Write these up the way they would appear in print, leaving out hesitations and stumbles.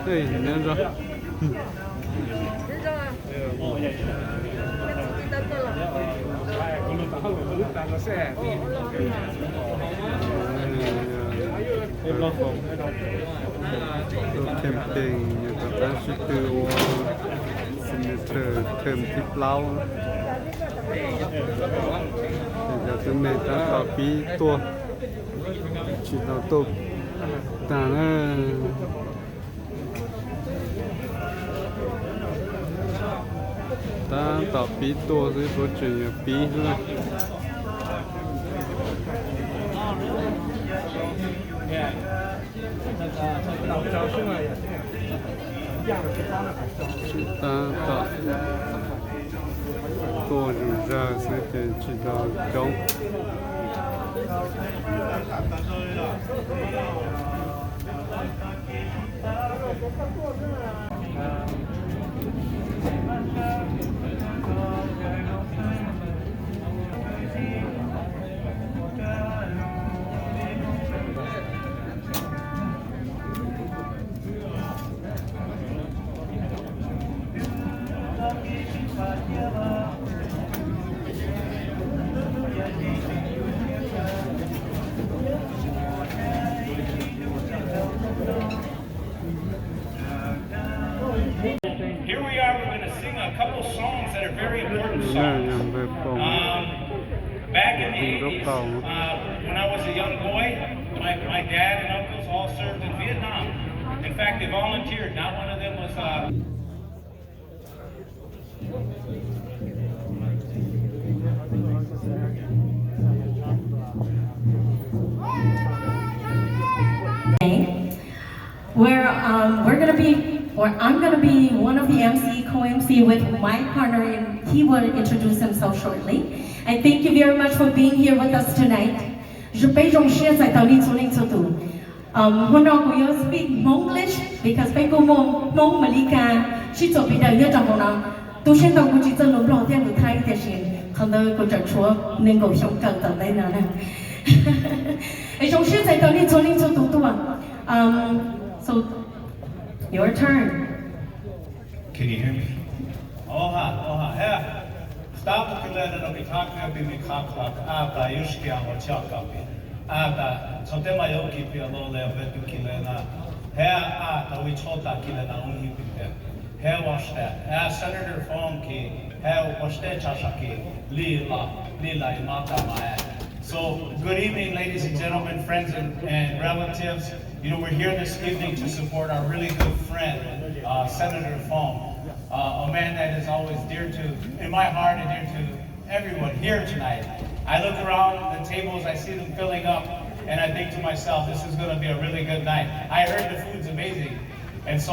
对，那个。campaign người ta sẽ từ signature term tiếp lao giờ từ này ta có phí tua chỉ tao tục ta là ta tạo phí tua dưới số chuyện phí thôi ta tạo tua rủi ra sẽ tiền chỉ đạo chống Here we are, we're going to sing a couple songs that are very important songs. Back in the 80s, when I was a young boy, my dad and uncles all served in Vietnam. In fact, they volunteered. Not one of them was... We're gonna be, or I'm gonna be one of the MC, co-MC with my partner, and he will introduce himself shortly. And thank you very much for being here with us tonight. Je peux joncher tại tàu đi xuống cho tụ. Hôm nay cô yêu speak Monglish because phải cô mong Malika chỉ cho bị đại nhất trong nó. Tôi xem tàu cô chỉ cho nó lo theo người Thái thì xin không đâu cô chọn chúa nên cô sống cần tận đây nào nè. Ấy joncher tại tàu đi xuống cho tụ tụ à. So, your turn. Can you hear me? Oha, yeah. Stop the letter of the cocktail be cocklock, Abba, Yushki, or Chakapi. Abba, so then my yogi be a low level Kilena. Hair, we told that Kilena only there. Hair wash that. Senator Fonki, hair wash that Chashaki, Lila, Imata, my. So, good evening, ladies and gentlemen, friends and relatives. You know, we're here this evening to support our really good friend, Senator Foung, a man that is always dear to, in my heart and dear to everyone here tonight. I look around the tables, I see them filling up, and I think to myself, this is going to be a really good night. I heard the food's amazing, and so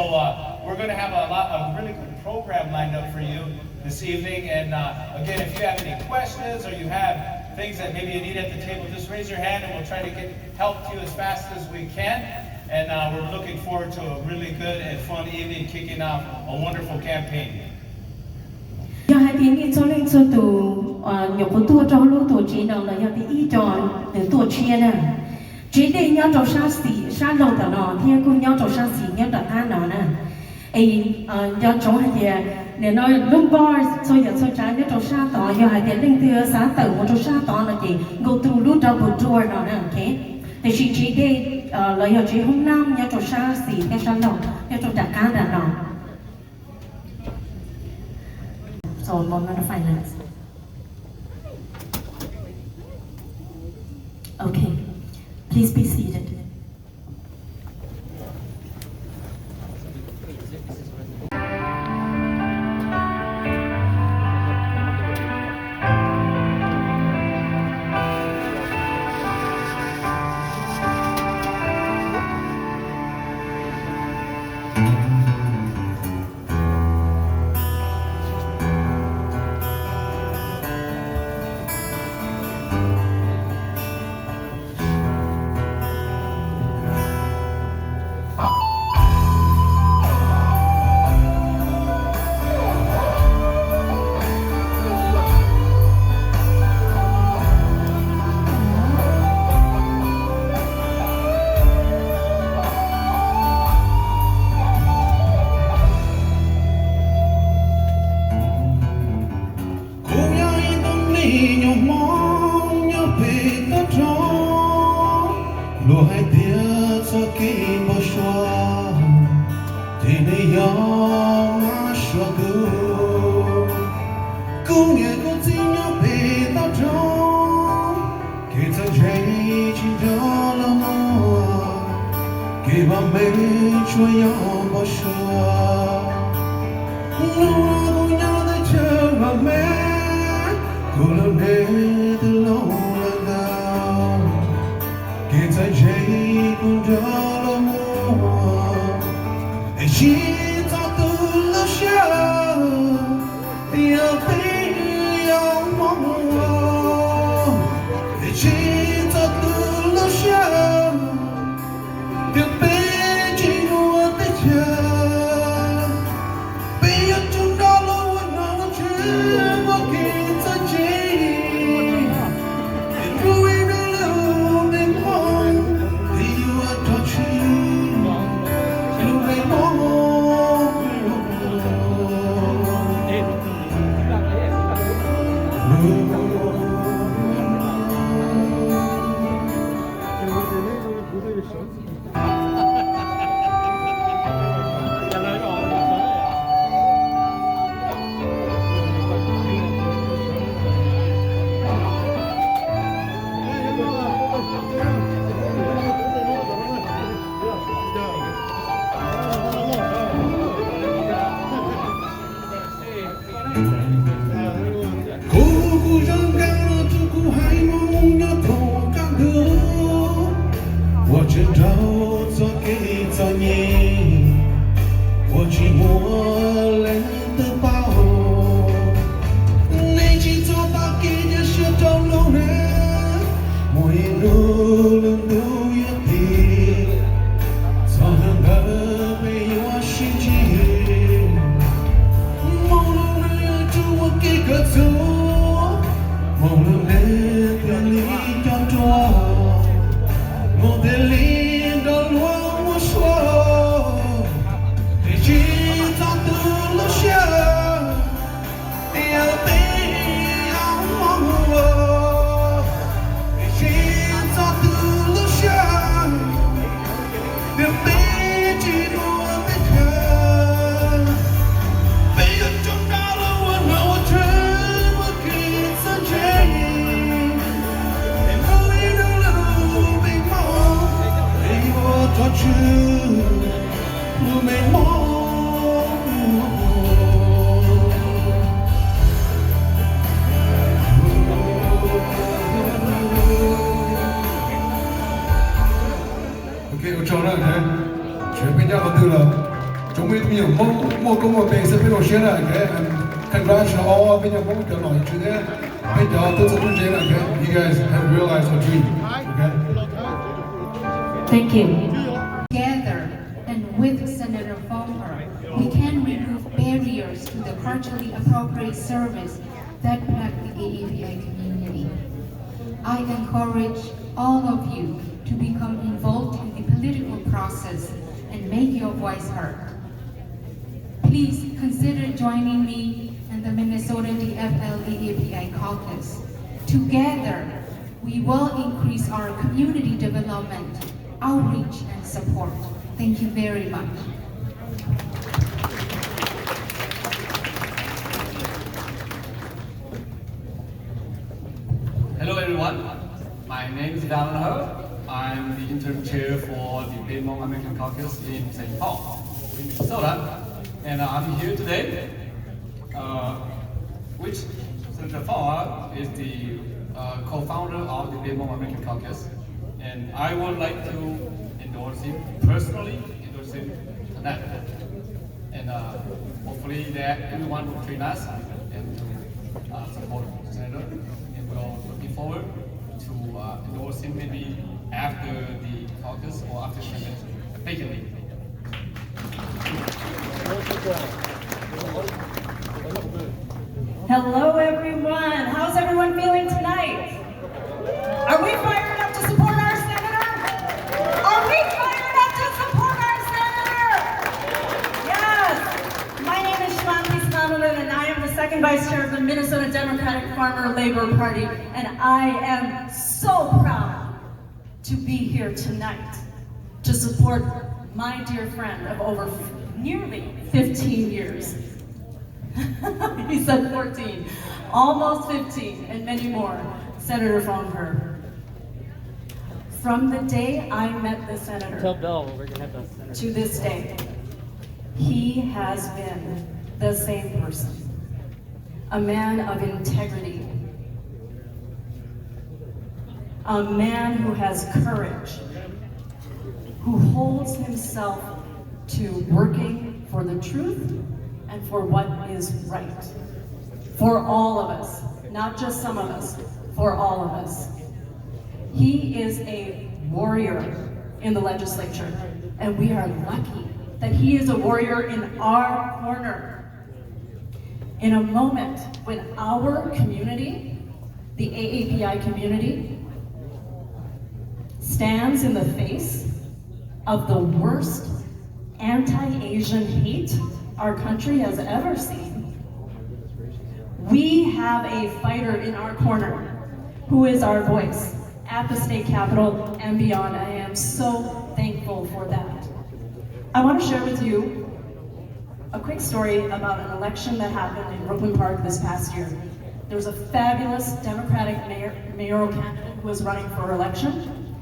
we're going to have a really good program lined up for you this evening. And again, if you have any questions or you have things that maybe you need at the table, just raise your hand and we'll try to get help to you as fast as we can. And we're looking forward to a really good and fun evening, kicking off a wonderful campaign. Giờ hai tiếng đi cho lên cho tụ nhiều con tua cho lúc tụ chỉ nào là giờ thì ít tròn để tụ chia nè. Chỉ để nhau cho sát lâu tao nọ, thì cũng nhau cho sát xì nhau đặt than nọ nè. Ấy giờ trong hai tiếng để nói lúc bar rồi giờ cho trái nhau cho sát tao, giờ hai tiếng lên từ sát tàu một cho sát tao là gì? Go through lúc double tour nọ nè, okay? Thì chỉ để là giờ chỉ hôm năm nhau cho sát xì nhau sát lâu, nhau cho đặt than nọ. So, moment of silence. Okay, please be seated. Kini yong ashodu Kunye kuntinya pe tao chong Kita jay chi jala mo Kiba me chua yong bo shua Lua kunya de chua me Kula ne de lo la gao Kita jay kun jala mo And she talked to the show You'll be your mama And she talked to the show You'll be what they tell Be a $2 when I'm a trip Walking to change And doing a little bit more Than you are touching Congratulations all of you guys have realized a dream. Okay? Thank you. Together and with Senator Foung Hawj, we can remove barriers to the culturally appropriate service that plague the AAPI community. I encourage all of you to become involved in the political process and make your voice heard. Please consider joining me and the Minnesota DFL AAPI caucus. Together, we will increase our community development, outreach, and support. Thank you very much. Hello everyone, my name is Foung Hawj. I'm the interim chair for the Hmong American Caucus in St. Paul, Minnesota. And I'm here today, which Senator Foung Hawj is the co-founder of the Hmong American Caucus. And I would like to endorse him, personally endorse him tonight. And hopefully that everyone will join us and to support Senator. And we're looking forward to endorse him maybe after the caucus or after the convention. Thank you. Hello everyone, how's everyone feeling tonight? Are we fired up to support our senator? Are we fired up to support our senator? Yes, my name is and I am the second vice chair of the Minnesota Democratic Farmer Labor Party, and I am so proud to be here tonight to support my dear friend of over nearly 15 years. He said 14, almost 15, and many more. Senator Foung Hawj. From the day I met the senator to this day, he has been the same person. A man of integrity. A man who has courage, who holds himself to working for the truth and for what is right. For all of us, not just some of us, for all of us. He is a warrior in the legislature, and we are lucky that he is a warrior in our corner. In a moment when our community, the AAPI community, stands in the face of the worst anti-Asian hate our country has ever seen, we have a fighter in our corner who is our voice at the state capitol and beyond. I am so thankful for that. I want to share with you a quick story about an election that happened in Brooklyn Park this past year. There was a fabulous Democratic mayoral candidate who was running for election.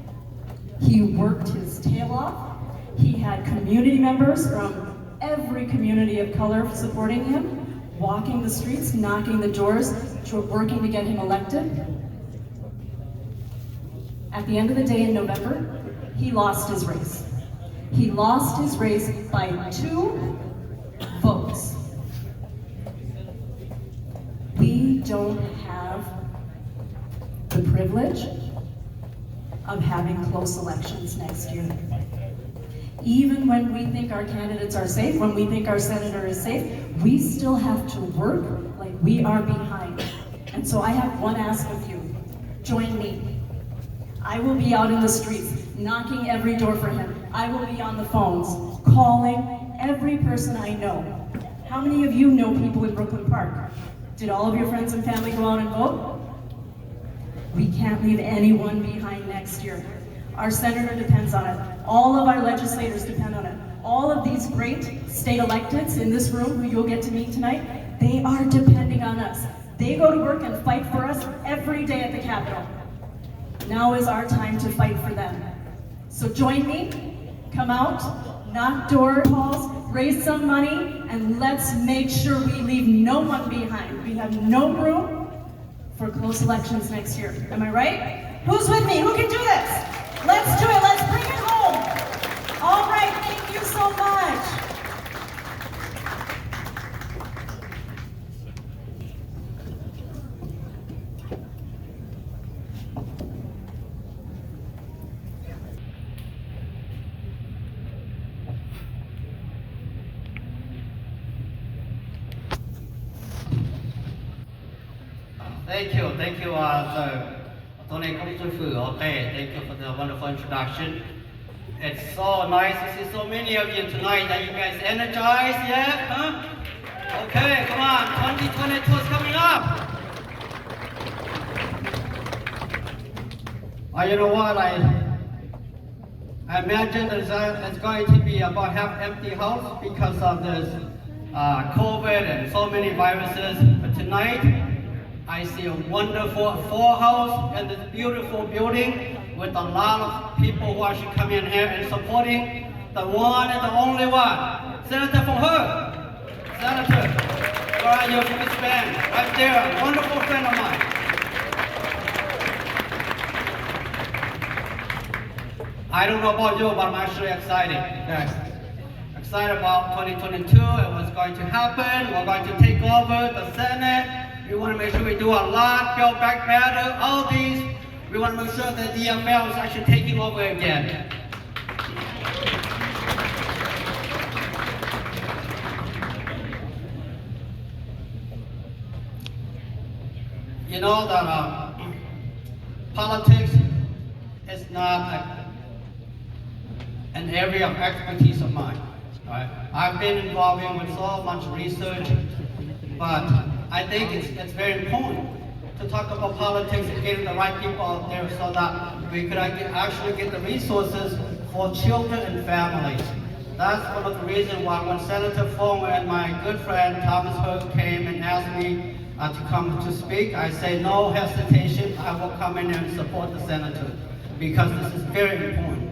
He worked his tail off. He had community members from every community of color supporting him, walking the streets, knocking the doors, working to get him elected. At the end of the day in November, he lost his race. He lost his race by 2 votes. We don't have the privilege of having close elections next year. Even when we think our candidates are safe, when we think our senator is safe, we still have to work like we are behind. And so I have one ask of you. Join me. I will be out in the streets, knocking every door for him. I will be on the phones, calling every person I know. How many of you know people in Brooklyn Park? Did all of your friends and family go out and vote? We can't leave anyone behind next year. Our senator depends on it. All of our legislators depend on it. All of these great state electeds in this room who you'll get to meet tonight, they are depending on us. They go to work and fight for us every day at the Capitol. Now is our time to fight for them. So join me, come out, knock door calls, raise some money, and let's make sure we leave no one behind. We have no room for close elections next year. Am I right? Who's with me? Who can do this? Let's do it. Let's bring it home. All right. Thank you so much. Thank you, Tony Komsufu. Okay, thank you for the wonderful introduction. It's so nice to see so many of you tonight. Are you guys energized yet? Huh? Okay, come on, 2022 is coming up. You know what? I imagine it's going to be about half empty house because of this COVID and so many viruses. But tonight, I see a wonderful full house and this beautiful building with a lot of people who actually come in here and supporting the one and the only one, Senator Foung Hawj. Senator, where are you from this band? Right there, a wonderful friend of mine. I don't know about you, but I'm actually excited, guys. Excited about 2022 and what's going to happen. We're going to take over the Senate. We want to make sure we do a lot, build back better, all these. We want to make sure that DFL is actually taking over again. You know that politics is not an area of expertise of mine. Right? I've been involved with so much research, but I think it's very important to talk about politics and getting the right people out there so that we could actually get the resources for children and families. That's one of the reasons why when Senator Foung and my good friend Thomas Hurd came and asked me to come to speak, I say no hesitation, I will come in and support the senator because this is very important.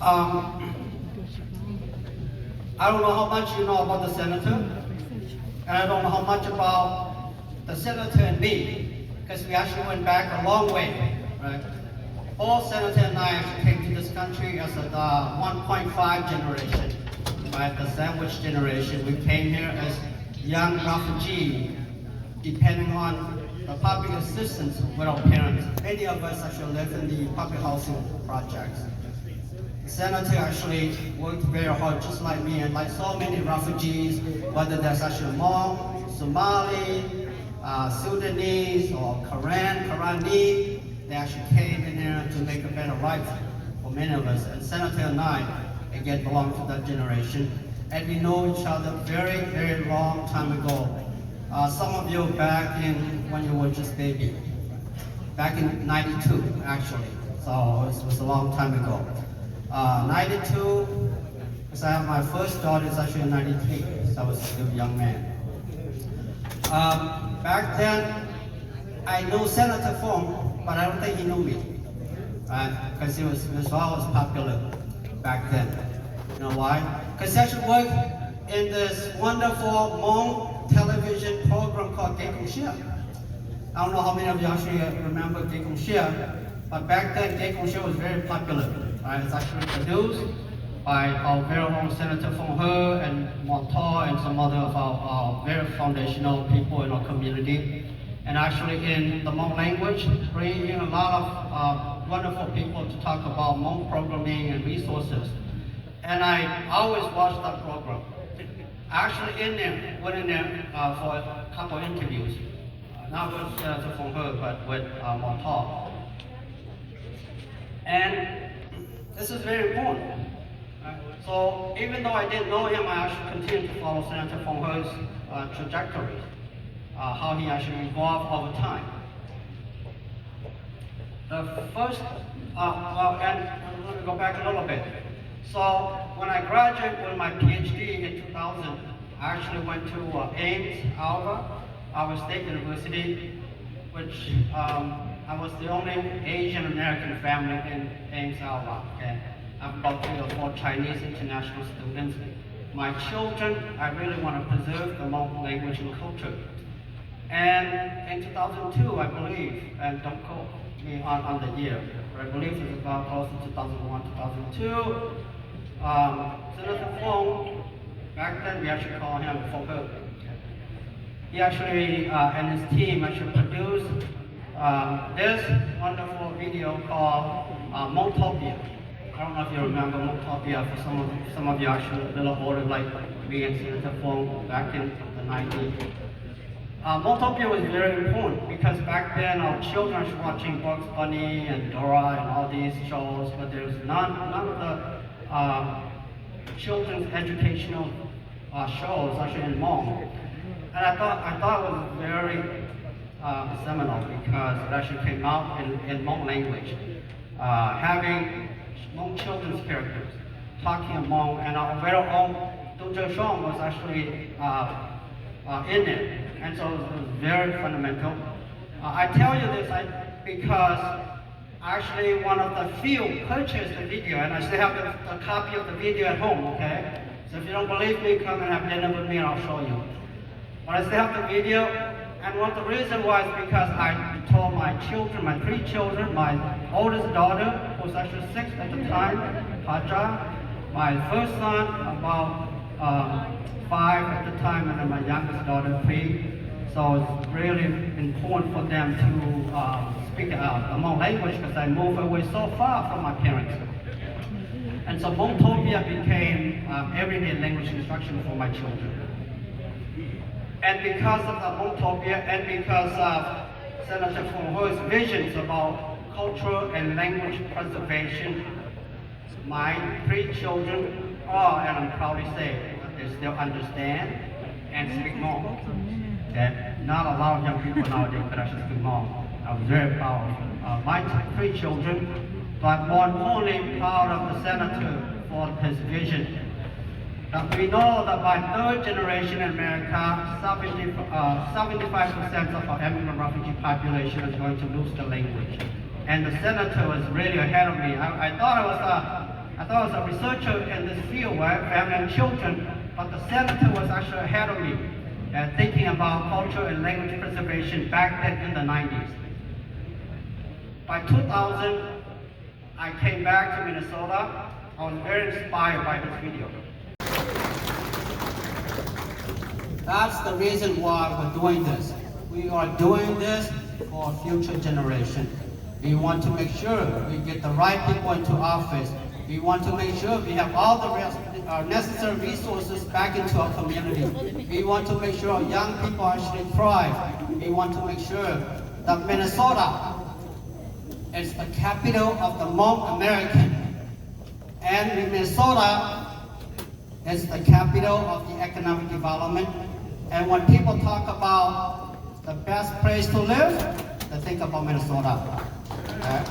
I don't know how much you know about the senator, and I don't know how much about the senator and me, because we actually went back a long way, right? Both Senator and I actually came to this country as a 1.5 generation, right? The sandwich generation. We came here as young refugees, depending on the public assistance with our parents. Many of us actually live in the public housing projects. The senator actually worked very hard, just like me, and like so many refugees, whether that's actually Hmong, Somali, Sudanese, or Karani, they actually came in there to make a better life for many of us. And Senator and I, again, belong to that generation. And we know each other very, very long time ago. Some of you back in when you were just baby. Back in 92, actually. So it was a long time ago. 92, because I have my first daughter is actually in 93, so I was still a young man. Back then, I knew Senator Foung, but I don't think he knew me, because he was always popular back then. You know why? Because he actually worked in this wonderful Hmong television program called Gay Kung Shia. I don't know how many of you actually remember Gay Kung Shia, but back then Gay Kung Shia was very popular. It's actually produced by our very own Senator Foung Hawj and Montauk and some other of our very foundational people in our community. And actually in the Hmong language, bringing in a lot of wonderful people to talk about Hmong programming and resources. And I always watched that program. Actually went in there for a couple of interviews. Not with Senator Foung Hawj, but with Montauk. And this is very important. So even though I didn't know him, I actually continued to follow Senator Foung Hawj's trajectory. How he actually evolved over time. The first, and let me go back a little bit. So when I graduated with my PhD in 2000, I actually went to Ames, Iowa State University, which I was the only Asian American family in Ames, Iowa. Okay? I have about 3 or 4 Chinese international students. My children, I really want to preserve the Hmong language and culture. And in 2002, I believe, and don't quote me on the year, but I believe it was about close to 2001, 2002, Senator Foung, back then we actually call him Foung Hawj. He actually, and his team actually produced this wonderful video called Hmongtopia. I don't know if you remember Hmongtopia. For some of you actually a little older, like me and Senator Foung back in the 90s. Hmongtopia was very important because back then our children were watching Bugs Bunny and Dora and all these shows, but there was none of the children's educational shows actually in Hmong. And I thought it was very seminal because it actually came out in Hmong language, having Hmong children's characters talking in Hmong, and our very own Dung Zhe Shong was actually in it. And so it was very fundamental. I tell you this because actually one of the few purchased the video, and I still have the copy of the video at home, okay? So if you don't believe me, come and have dinner with me and I'll show you. But I still have the video, and one of the reasons was because I told my children, my 3 children, my oldest daughter, who was actually 6 at the time, Haja, my first son, about 5 at the time, and then my youngest daughter, 3. So it's really important for them to speak the Hmong language because I moved away so far from my parents. And so Hmongtopia became everyday language instruction for my children. And because of the Hmongtopia and because of Senator Foung Hawj's visions about cultural and language preservation, my 3 children all, and I'm proud to say, they still understand and speak Hmong. Okay? Not a lot of young people nowadays could actually speak Hmong. I was very proud of my 3 children, but more importantly, proud of the Senator for his vision. We know that by third generation in America, 75% of our immigrant refugee population is going to lose the language. And the senator was really ahead of me. I thought I was a researcher in this field, right, family and children, but the senator was actually ahead of me, thinking about culture and language preservation back then in the 90s. By 2000, I came back to Minnesota. I was very inspired by this video. That's the reason why we're doing this. We are doing this for a future generation. We want to make sure we get the right people into office. We want to make sure we have all the necessary resources back into our community. We want to make sure our young people actually thrive. We want to make sure that Minnesota is the capital of the Hmong American. And Minnesota is the capital of the economic development. And when people talk about the best place to live, they think about Minnesota. Okay?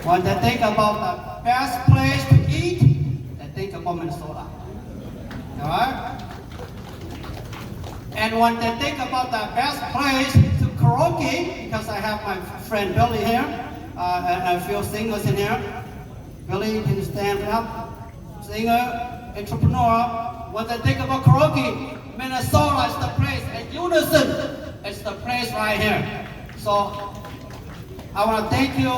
When they think about the best place to eat, they think about Minnesota. All right? And when they think about the best place to karaoke, because I have my friend Billy here, and a few singers in here. Billy, can you stand up? Singer, entrepreneur. When they think about karaoke, Minnesota is the place, and Unison is the place right here. So I want to thank you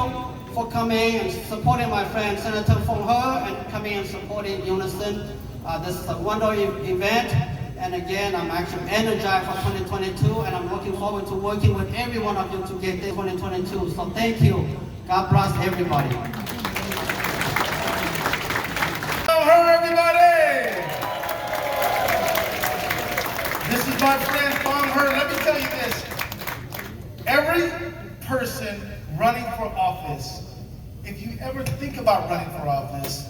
for coming and supporting my friend Senator Foung Hawj and coming and supporting Unison. This is a wonderful event. And again, I'm actually energized for 2022, and I'm looking forward to working with every one of you to get there 2022. So thank you. God bless everybody. Hello, everybody! This is my friend Foung Hawj. Let me tell you this. Every person running for office, if you ever think about running for office,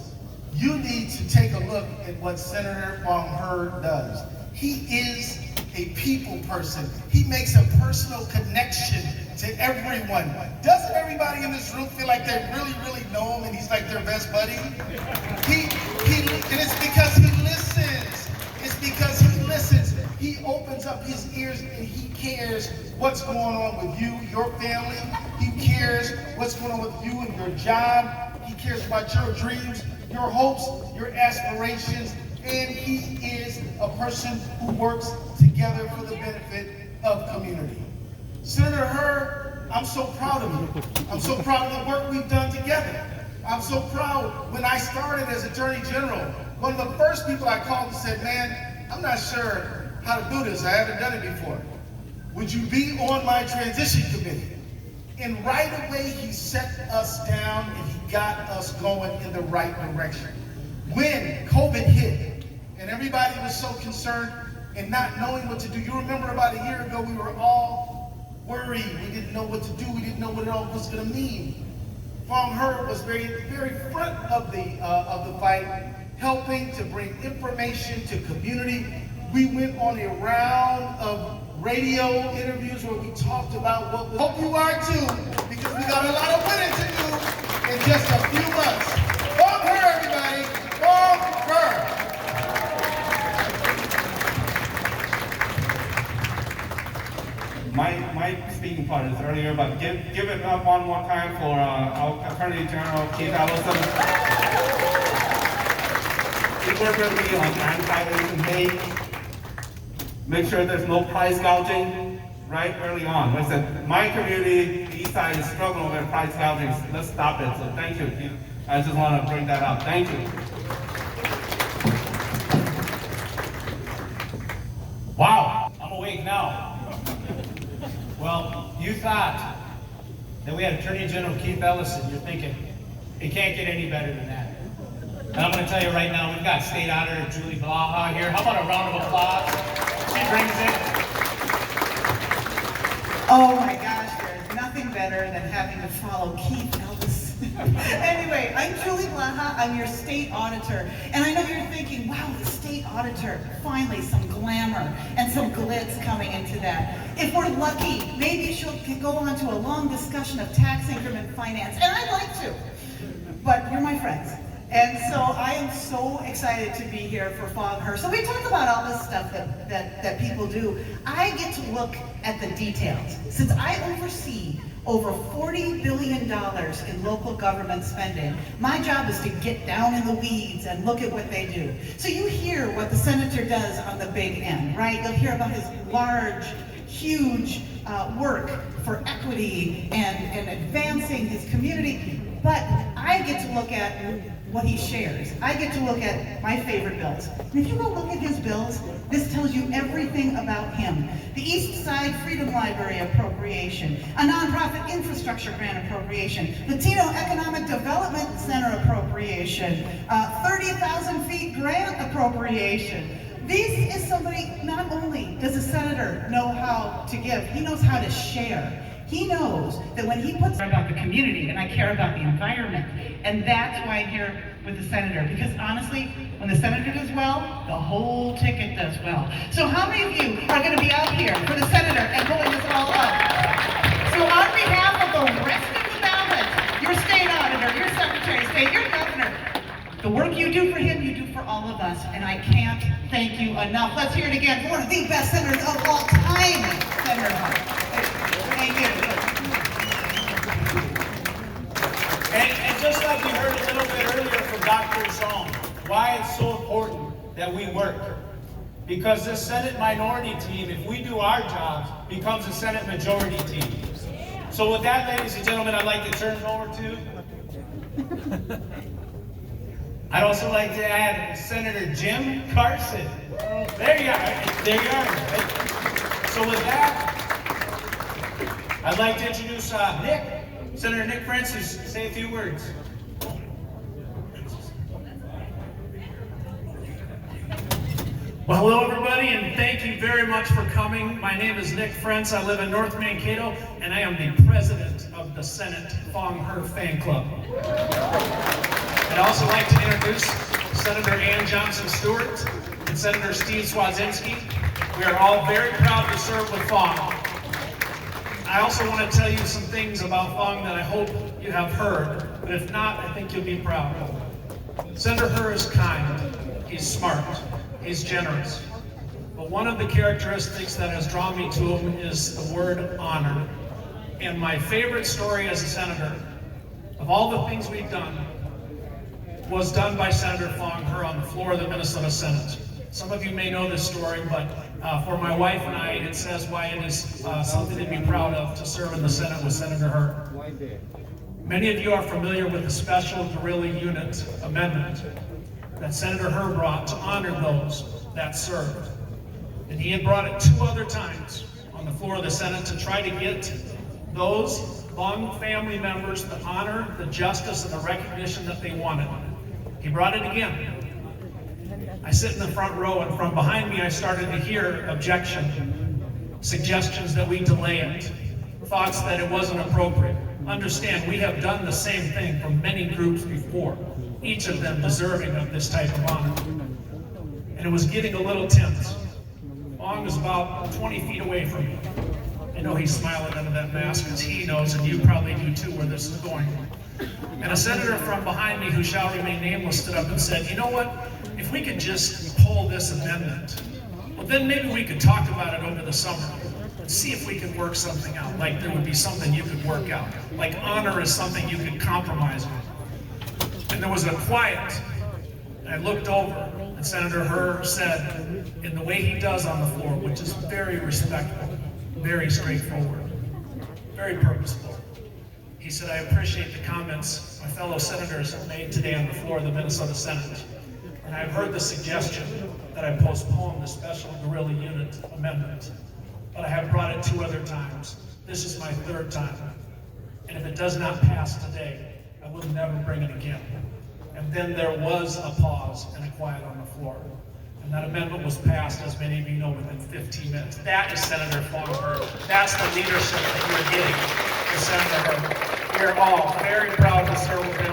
you need to take a look at what Senator Foung Hawj does. He is a people person. He makes a personal connection to everyone. Doesn't everybody in this room feel like they really, really know him and he's like their best buddy? And it's because he listens. It's because he listens. He opens up his ears and he cares what's going on with you, your family. He cares what's going on with you and your job. He cares about your dreams, your hopes, your aspirations. And he is a person who works together for the benefit of community. Senator Hawj, I'm so proud of you. I'm so proud of the work we've done together. I'm so proud. When I started as Attorney General, one of the first people I called and said, man, I'm not sure how to do this. I haven't done it before. Would you be on my transition committee? And right away, he set us down and he got us going in the right direction. When COVID hit and everybody was so concerned and not knowing what to do, you remember about a year ago, we were all worried. We didn't know what to do. We didn't know what it all was going to mean. Foung Hawj was very front of the fight, helping to bring information to community. We went on a round of radio interviews where we talked about what we hope you are too, because we got a lot of winning to do in just a few months. Foung Hawj, everybody. Foung Hawj. My speaking part is earlier, but give it up one more time for our Attorney General Keith Ellison. He worked with me on anti-racist hate. Make sure there's no price gouging right early on. Like I said, my community, the East Side, is struggling with price gouging. Let's stop it. So thank you, Keith. I just want to bring that up. Thank you. Wow, I'm awake now. Well, you thought that we had Attorney General Keith Ellison. You're thinking, it can't get any better than that. And I'm going to tell you right now, we've got State Auditor Julie Blaha here. How about a round of applause? She brings it. Oh my gosh, there's nothing better than having to follow Keith Ellison. Anyway, I'm Julie Blaha. I'm your state auditor. And I know you're thinking, wow, the state auditor, finally some glamour and some glitz coming into that. If we're lucky, maybe she'll go on to a long discussion of tax increment finance. And I'd like to, but you're my friends. And so I am so excited to be here for Foung Hawj. So we talk about all this stuff that people do. I get to look at the details. Since I oversee over $40 billion in local government spending, my job is to get down in the weeds and look at what they do. So you hear what the senator does on the big end, right? You'll hear about his large, huge work for equity and advancing his community. But I get to look at what he shares. I get to look at my favorite bills. And if you go look at his bills, this tells you everything about him. The East Side Freedom Library appropriation, a nonprofit infrastructure grant appropriation, Latino Economic Development Center appropriation, 30,000 feet grant appropriation. This is somebody, not only does a senator know how to give, he knows how to share. He knows that when he puts about the community, and I care about the environment, and that's why I'm here with the senator, because honestly, when the senator does well, the whole ticket does well. So how many of you are going to be out here for the senator and pulling this all up? So on behalf of the rest of the ballot, your state auditor, your secretary of state, your governor, the work you do for him, you do for all of us, and I can't thank you enough. Let's hear it again for one of the best senators of all time, Senator Hawj. Thank you. And just like we heard a little bit earlier from Dr. Song, why it's so important that we work. Because this Senate minority team, if we do our jobs, becomes a Senate majority team. So with that, ladies and gentlemen, I'd like to turn it over to... I'd also like to add Senator Jim Carson. There you are. There you are. So with that, I'd like to introduce Senator Nick Francis, to say a few words. Well, hello everybody, and thank you very much for coming. My name is Nick Frentz. I live in North Mankato, and I am the president of the Senate Foung Hawj Fan Club. I'd also like to introduce Senator Ann Johnson Stewart and Senator Steve Swazinski. We are all very proud to serve with Foung. I also want to tell you some things about Foung that I hope you have heard, but if not, I think you'll be proud. Senator Hawj is kind, he's smart, he's generous. But one of the characteristics that has drawn me to him is the word honor. And my favorite story as a senator, of all the things we've done, was done by Senator Foung Hawj on the floor of the Minnesota Senate. Some of you may know this story, but for my wife and I, it says why it is something to be proud of to serve in the Senate with Senator Hawj. Many of you are familiar with the Special Guerrilla Unit Amendment that Senator Hawj brought to honor those that served. And he had brought it 2 other times on the floor of the Senate to try to get those Foung family members the honor, the justice, and the recognition that they wanted. He brought it again. I sit in the front row, and from behind me I started to hear objection, suggestions that we delay it, thoughts that it wasn't appropriate. Understand, we have done the same thing from many groups before, each of them deserving of this type of honor. And it was getting a little tense. Foung was about 20 feet away from me. I know he's smiling under that mask because he knows, and you probably do too, where this is going. And a senator from behind me, who shall remain nameless, stood up and said, you know what, if we could just pull this amendment, well then maybe we could talk about it over the summer and see if we could work something out, like there would be something you could work out, like honor is something you could compromise on. And there was a quiet, and I looked over, and Senator Hawj said, in the way he does on the floor, which is very respectful, very straightforward, very purposeful. He said, I appreciate the comments my fellow senators have made today on the floor of the Minnesota Senate. And I've heard the suggestion that I postpone the Special Guerrilla Unit Amendment. But I have brought it 2 other times. This is my 3rd time. And if it does not pass today, I will never bring it again. And then there was a pause and a quiet on the floor. And that amendment was passed, as many of you know, within 15 minutes. That is Senator Foung Hawj. That's the leadership that you're getting with Senator Hawj. We are all very proud to serve with him.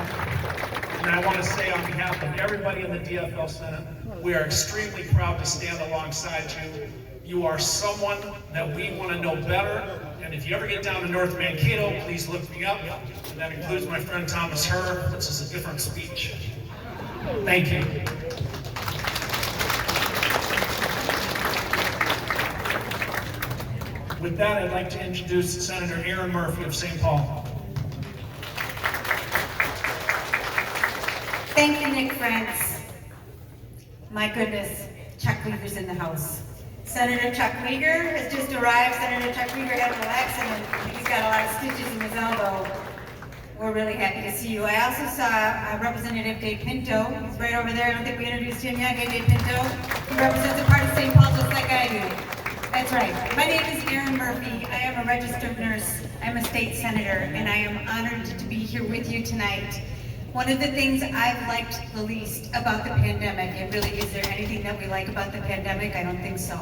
And I want to say on behalf of everybody in the DFL Senate, we are extremely proud to stand alongside you. You are someone that we want to know better. And if you ever get down to North Mankato, please look me up. And that includes my friend Thomas Herr. This is a different speech. Thank you. With that, I'd like to introduce Senator Aaron Murphy of St. Paul. Thank you, Nick France. My goodness, Chuck Weaver's in the house. Senator Chuck Weaver has just arrived. Senator Chuck Weaver had an accident. He's got a lot of stitches in his elbow. We're really happy to see you. I also saw Representative Dave Pinto. He's right over there. I don't think we introduced him yet. Dave Pinto. He represents a part of St. Paul just like I do. That's right. My name is Erin Murphy. I am a registered nurse. I'm a state senator, and I am honored to be here with you tonight. One of the things I've liked the least about the pandemic, and really, is there anything that we like about the pandemic? I don't think so.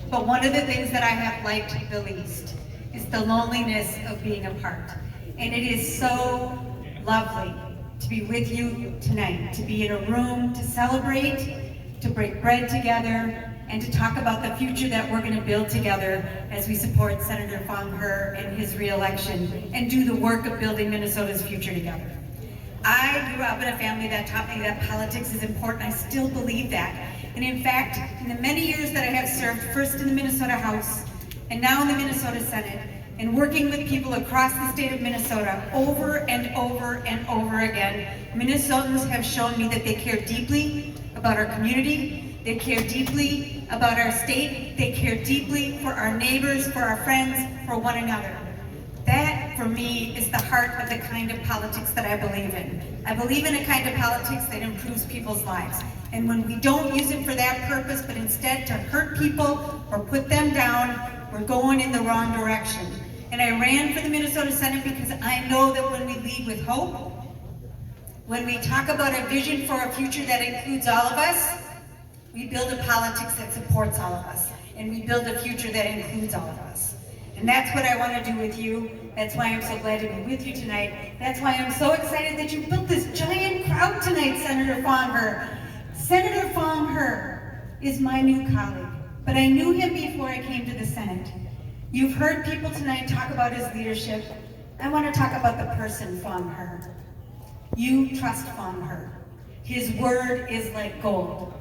But one of the things that I have liked the least is the loneliness of being apart. And it is so lovely to be with you tonight, to be in a room, to celebrate, to break bread together, and to talk about the future that we're going to build together as we support Senator Foung Hawj and his re-election and do the work of building Minnesota's future together. I grew up in a family that taught me that politics is important. I still believe that. And in fact, in the many years that I have served, first in the Minnesota House and now in the Minnesota Senate, and working with people across the state of Minnesota over and over and over again, Minnesotans have shown me that they care deeply about our community, they care deeply about our state, they care deeply for our neighbors, for our friends, for one another. That, for me, is the heart of the kind of politics that I believe in. I believe in a kind of politics that improves people's lives. And when we don't use it for that purpose, but instead to hurt people or put them down, we're going in the wrong direction. And I ran for the Minnesota Senate because I know that when we lead with hope, when we talk about a vision for a future that includes all of us, we build a politics that supports all of us. And we build a future that includes all of us. And that's what I want to do with you. That's why I'm so glad to be with you tonight. That's why I'm so excited that you built this giant crowd tonight, Senator Foung Hawj. Senator Foung Hawj is my new colleague, but I knew him before I came to the Senate. You've heard people tonight talk about his leadership. I want to talk about the person, Foung Hawj. You trust Foung Hawj. His word is like gold.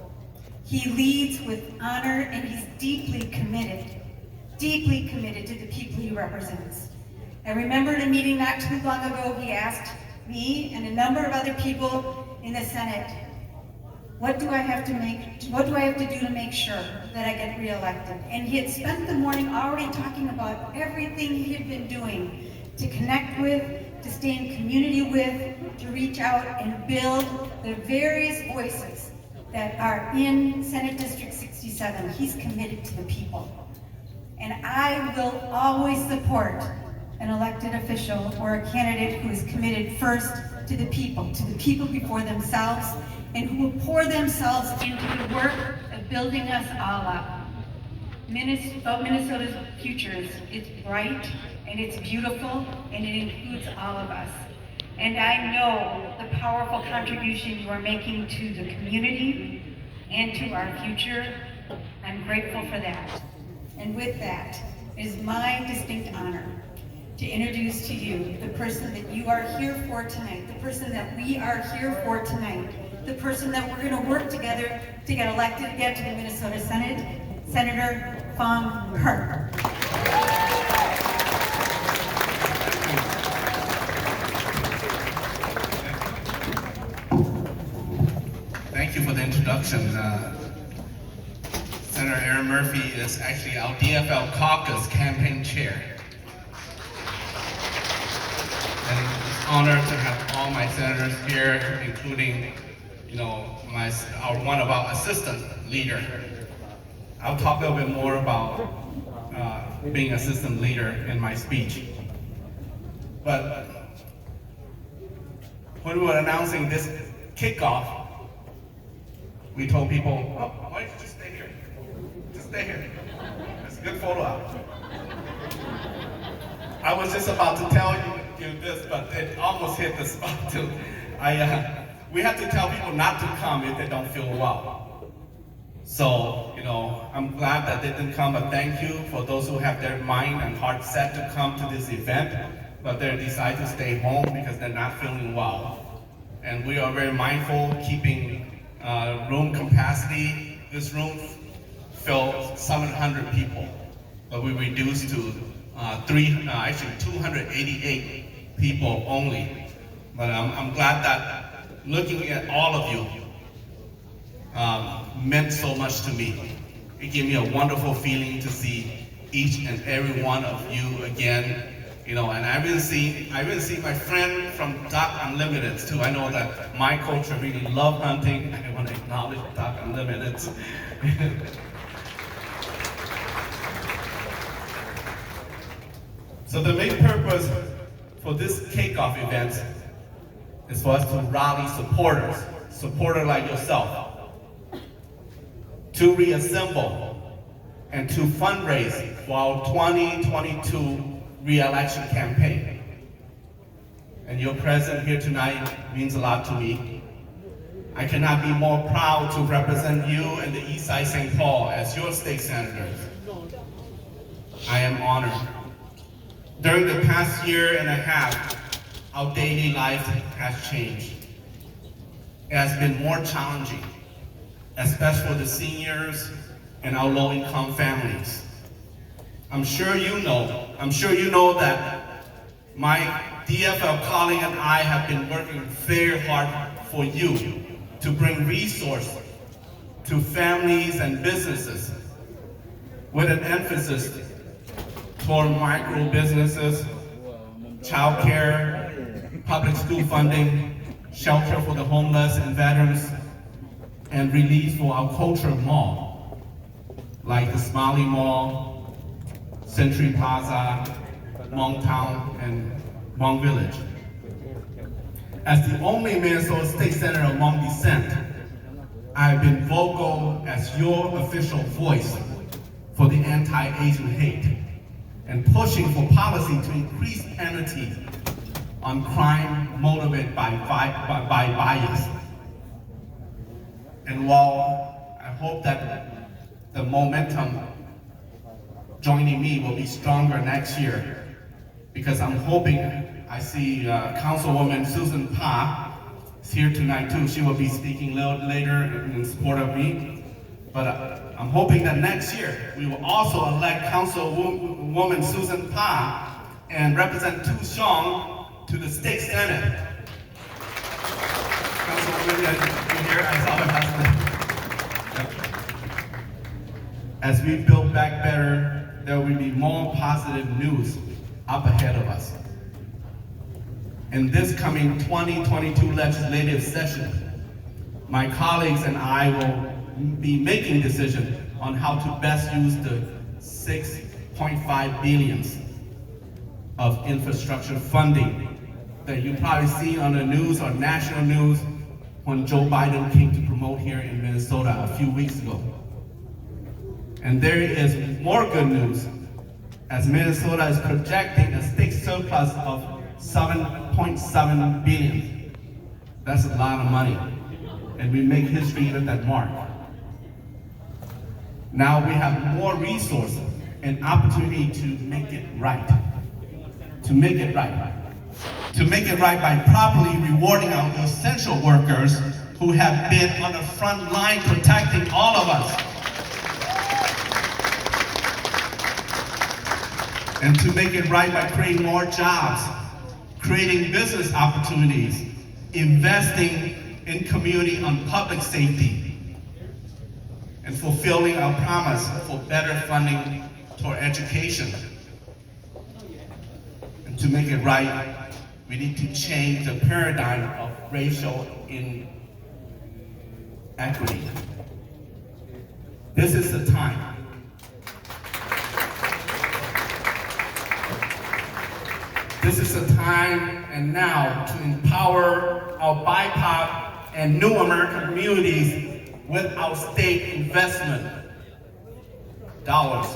He leads with honor, and he's deeply committed to the people he represents. I remember in a meeting not too long ago, he asked me and a number of other people in the Senate, what do I have to do to make sure that I get reelected? And he had spent the morning already talking about everything he had been doing to connect with, to stay in community with, to reach out and build the various voices that are in Senate District 67. He's committed to the people. And I will always support an elected official or a candidate who is committed first to the people before themselves, and who will pour themselves into the work of building us all up. Minnesota's future is bright, and it's beautiful, and it includes all of us. And I know the powerful contribution you are making to the community and to our future. I'm grateful for that. And with that, it is my distinct honor to introduce to you the person that you are here for tonight, the person that we are here for tonight, the person that we're going to work together to get elected again to the Minnesota Senate, Senator Foung Hawj. Thank you for the introduction. Senator Aaron Murphy is actually our DFL caucus campaign chair. And it's an honor to have all my senators here, including, one of our assistant leader. I'll talk a little bit more about being assistant leader in my speech. But when we were announcing this kickoff, we told people, why don't you just stay here? Just stay here. It's a good photo op. I was just about to tell you, give this, but it almost hit the spot too. We have to tell people not to come if they don't feel well. So, I'm glad that they didn't come, but thank you for those who have their mind and heart set to come to this event, but they decide to stay home because they're not feeling well. And we are very mindful keeping room capacity. This room filled 700 people, but we reduced to 288 people only. But I'm glad that looking at all of you meant so much to me. It gave me a wonderful feeling to see each and every one of you again. And I even see my friend from Duck Unlimited too. I know that my culture really love hunting. I want to acknowledge Duck Unlimited. So the main purpose for this kickoff event is for us to rally supporters like yourself, to reassemble and to fundraise for our 2022 re-election campaign. And your presence here tonight means a lot to me. I cannot be more proud to represent you and the Eastside St. Paul as your state senators. I am honored. During the past year and a half, our daily life has changed. It has been more challenging, especially for the seniors and our low-income families. I'm sure you know that my DFL colleague and I have been working very hard for you to bring resources to families and businesses with an emphasis toward micro businesses, child care, public school funding, shelter for the homeless and veterans, and relief for our cultural mall, like the Smiley Mall, Century Plaza, Hmong Town, and Hmong Village. As the only Minnesota State Senator of Hmong descent, I have been vocal as your official voice for the anti-Asian hate and pushing for policy to increase penalties on crime motivated by bias. And while I hope that the momentum joining me will be stronger next year, because I'm hoping, I see Councilwoman Susan Pa is here tonight too. She will be speaking a little later in support of me. But I'm hoping that next year we will also elect Councilwoman Susan Pa and Representative Tu Xiong to the state senate. Councilwoman, you here? I saw her husband. As we build back better, there will be more positive news up ahead of us. In this coming 2022 legislative session, my colleagues and I will be making decisions on how to best use the $6.5 billion of infrastructure funding that you probably see on the news or national news when Joe Biden came to promote here in Minnesota a few weeks ago. And there is more good news, as Minnesota is projecting a state surplus of $7.7 billion. That's a lot of money, and we make history with that mark. Now we have more resources and opportunity to make it right. To make it right. To make it right by properly rewarding our essential workers who have been on the front line protecting all of us. And to make it right by creating more jobs, creating business opportunities, investing in community and public safety, and fulfilling our promise for better funding toward education. And to make it right, we need to change the paradigm of racial inequity. This is the time. This is the time and now to empower our BIPOC and New American communities with our state investment dollars.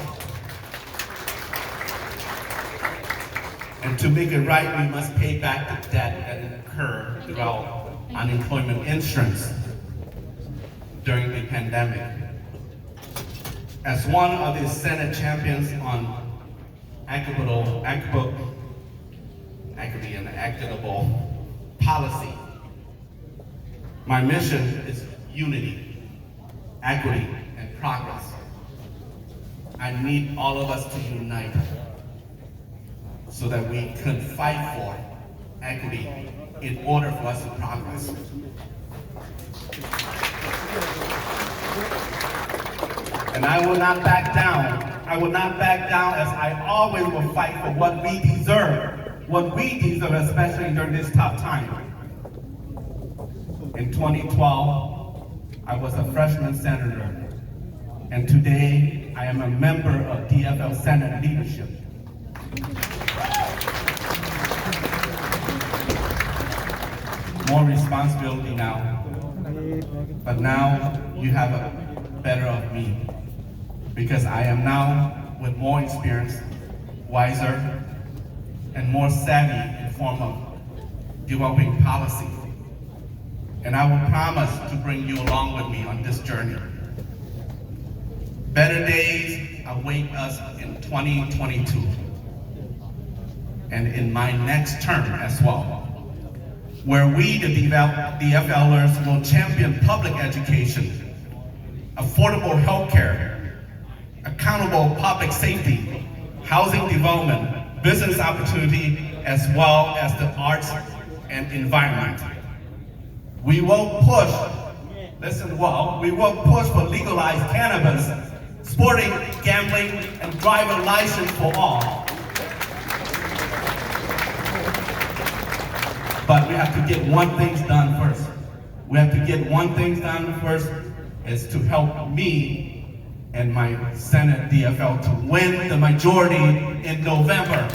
And to make it right, we must pay back the debt that incurred throughout unemployment insurance during the pandemic. As one of the Senate champions on equity and equitable policy, my mission is unity, equity, and progress. I need all of us to unite so that we can fight for equity in order for us to progress. And I will not back down. I will not back down, as I always will fight for what we deserve. What we deserve, especially during this tough time. In 2012, I was a freshman senator. And today, I am a member of DFL Senate leadership. More responsibility now. But now, you have a better of me. Because I am now with more experience, wiser, and more savvy in form of developing policy. And I will promise to bring you along with me on this journey. Better days await us in 2022, and in my next term as well, where we, the DFLers, will champion public education, affordable health care, accountable public safety, housing development, business opportunity, as well as the arts and environment. We will push, listen well, we will push for legalized cannabis, sporting, gambling, and driver license for all. But we have to get one thing done first. We have to get one thing done first, is to help me and my Senate DFL to win the majority in November.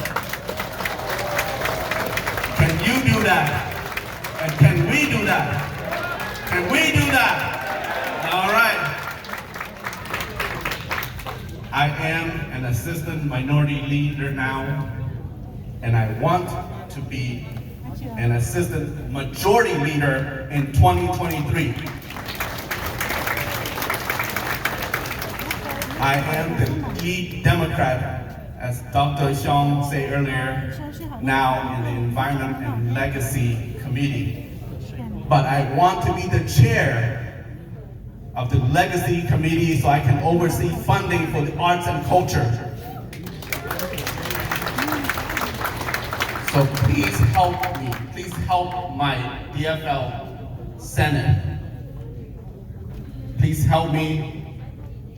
Can you do that? And can we do that? Can we do that? All right. I am an assistant minority leader now, and I want to be an assistant majority leader in 2023. I am the lead Democrat, as Dr. Xiong said earlier, now in the Environment and Legacy Committee. But I want to be the chair of the Legacy Committee so I can oversee funding for the arts and culture. So please help me, please help my DFL Senate. Please help me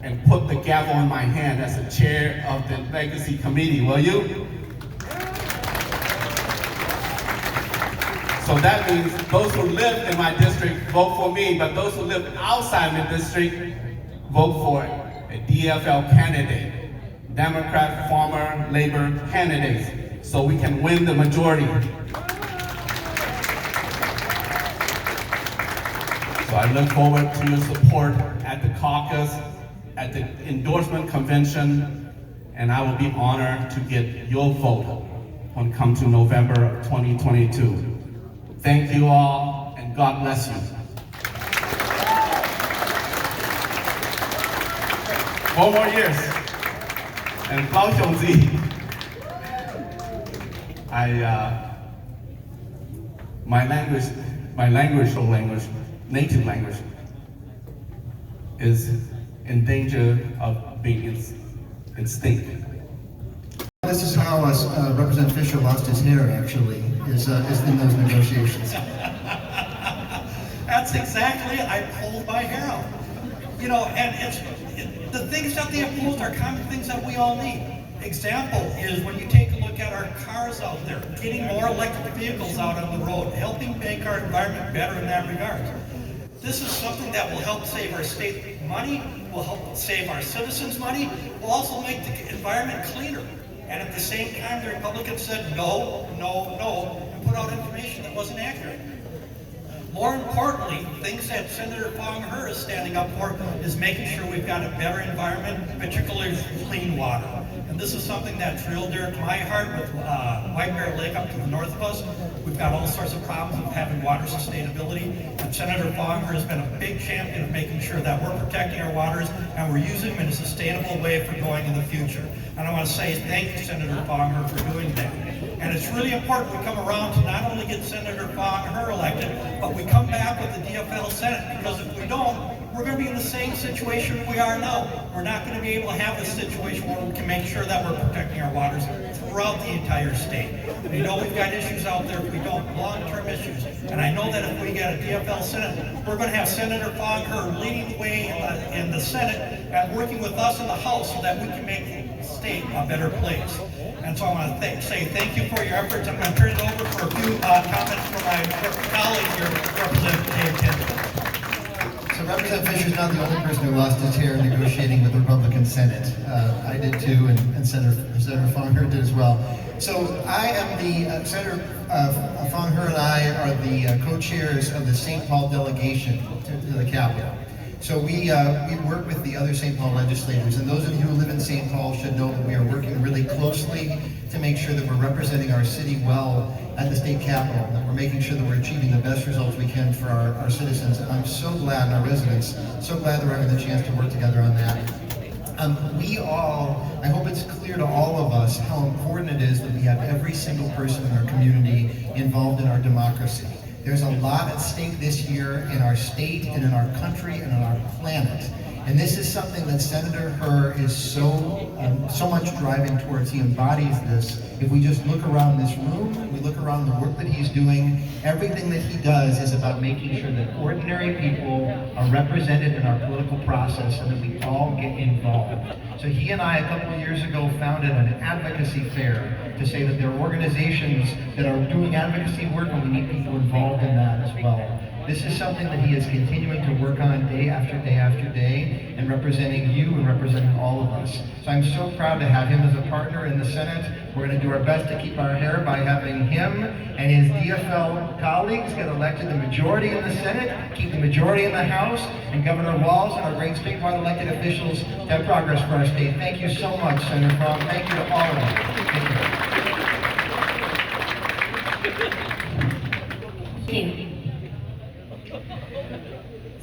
and put the gavel in my hand as the chair of the Legacy Committee, will you? So that means those who live in my district vote for me, but those who live outside my district vote for a DFL candidate, Democrat, Farmer, Labor candidates, so we can win the majority. So I look forward to your support at the caucus, at the endorsement convention, and I will be honored to get your vote when it comes to November of 2022. Thank you all, and God bless you. 4 more years, and 高雄子 native language, is in danger of being extinct. This is how Representative Fisher lost his hair, actually, is in those negotiations. That's exactly, I pulled my hair out. You know, and the things that they opposed are common things that we all need. Example is when you take a look at our cars out there, getting more electric vehicles out on the road, helping make our environment better in that regard. This is something that will help save our state money, will help save our citizens money, will also make the environment cleaner. And at the same time, the Republicans said no, no, no, and put out information that wasn't accurate. More importantly, things that Senator Foung Hawj is standing up for is making sure we've got a better environment, particularly clean water. And this is something that's real dear to my heart with White Bear Lake up to the north of us. We've got all sorts of problems of having water sustainability, and Senator Foung Hawj has been a big champion of making sure that we're protecting our waters and we're using them in a sustainable way for going in the future. And I want to say thank you, Senator Foung Hawj, for doing that. And it's really important we come around to not only get Senator Foung Hawj elected, but we come back with the DFL Senate, because if we don't, we're going to be in the same situation we are now. We're not going to be able to have this situation where we can make sure that we're protecting our waters throughout the entire state. We know we've got issues out there if we don't, long-term issues. And I know that if we get a DFL Senate, we're going to have Senator Foung Hawj leading the way in the Senate and working with us in the House so that we can make the state a better place. And so I want to say thank you for your efforts. I'm going to turn it over for a few comments from my colleague here, Representative Kent. So Representative Fisher's not the only person who lost his hair negotiating with the Republican Senate. I did too, and Senator Foung Hawj did as well. So I am the, Senator Foung Hawj and I are the co-chairs of the St. Paul delegation to the Capitol. So we work with the other St. Paul legislators, and those of you who live in St. Paul should know that we are working really closely to make sure that we're representing our city well at the state capitol, that we're making sure that we're achieving the best results we can for our citizens. And I'm so glad, and our residents, so glad that we're having the chance to work together on that. I hope it's clear to all of us how important it is that we have every single person in our community involved in our democracy. There's a lot at stake this year in our state and in our country and on our planet. And this is something that Senator Hur is so much driving towards. He embodies this. If we just look around this room, we look around the work that he's doing, everything that he does is about making sure that ordinary people are represented in our political process and that we all get involved. So he and I, a couple of years ago, founded an advocacy fair to say that there are organizations that are doing advocacy work and we need people involved in that as well. This is something that he is continuing to work on day after day after day, and representing you and representing all of us. So I'm so proud to have him as a partner in the Senate. We're going to do our best to keep our hair by having him and his DFL colleagues get elected the majority in the Senate, keep the majority in the House, and Governor Walz and our great statewide elected officials to have progress for our state. Thank you so much, Senator Foung. Thank you to all of you. Thank you. Thank you.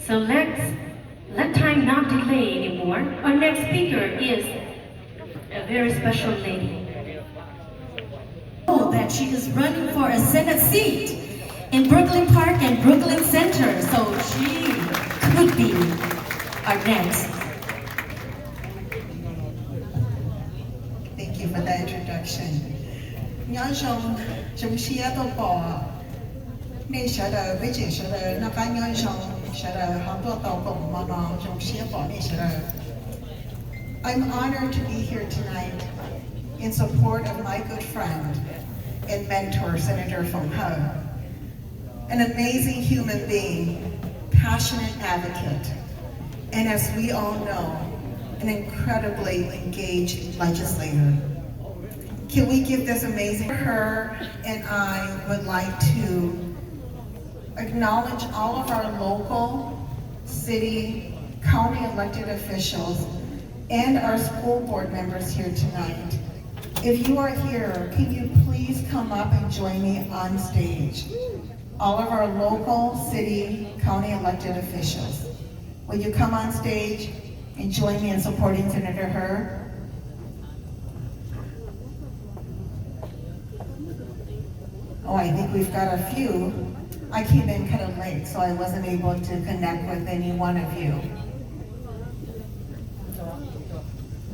So let time not delay anymore. Our next speaker is a very special lady. Oh, that she is running for a Senate seat in Brooklyn Park and Brooklyn Center, so she could be our next. Thank you for that introduction. I'm honored to be here tonight in support of my good friend and mentor, Senator Foung Hawj, an amazing human being, passionate advocate, and as we all know, an incredibly engaged legislator. Can we give this amazing her, and I would like to acknowledge all of our local, city, county elected officials and our school board members here tonight. If you are here, can you please come up and join me on stage? All of our local, city, county elected officials. Will you come on stage and join me in supporting Senator Hur? Oh, I think we've got a few. I came in kind of late, so I wasn't able to connect with any one of you.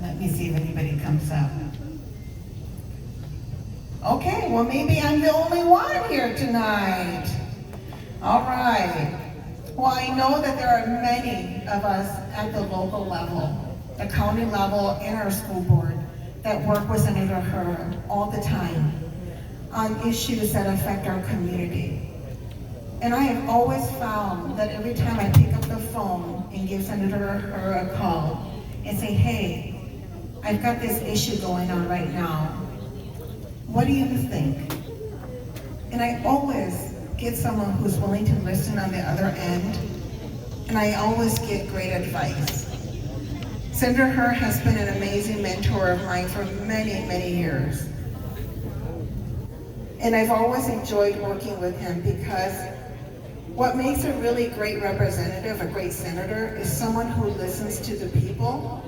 Let me see if anybody comes up. Okay, well maybe I'm the only one here tonight. All right. Well, I know that there are many of us at the local level, the county level, and our school board that work with Senator Hur all the time on issues that affect our community. And I have always found that every time I pick up the phone and give Senator Hur a call and say, hey, I've got this issue going on right now. What do you think? And I always get someone who's willing to listen on the other end, and I always get great advice. Senator Herr has been an amazing mentor of mine for many, many years. And I've always enjoyed working with him because what makes a really great representative, a great senator, is someone who listens to the people,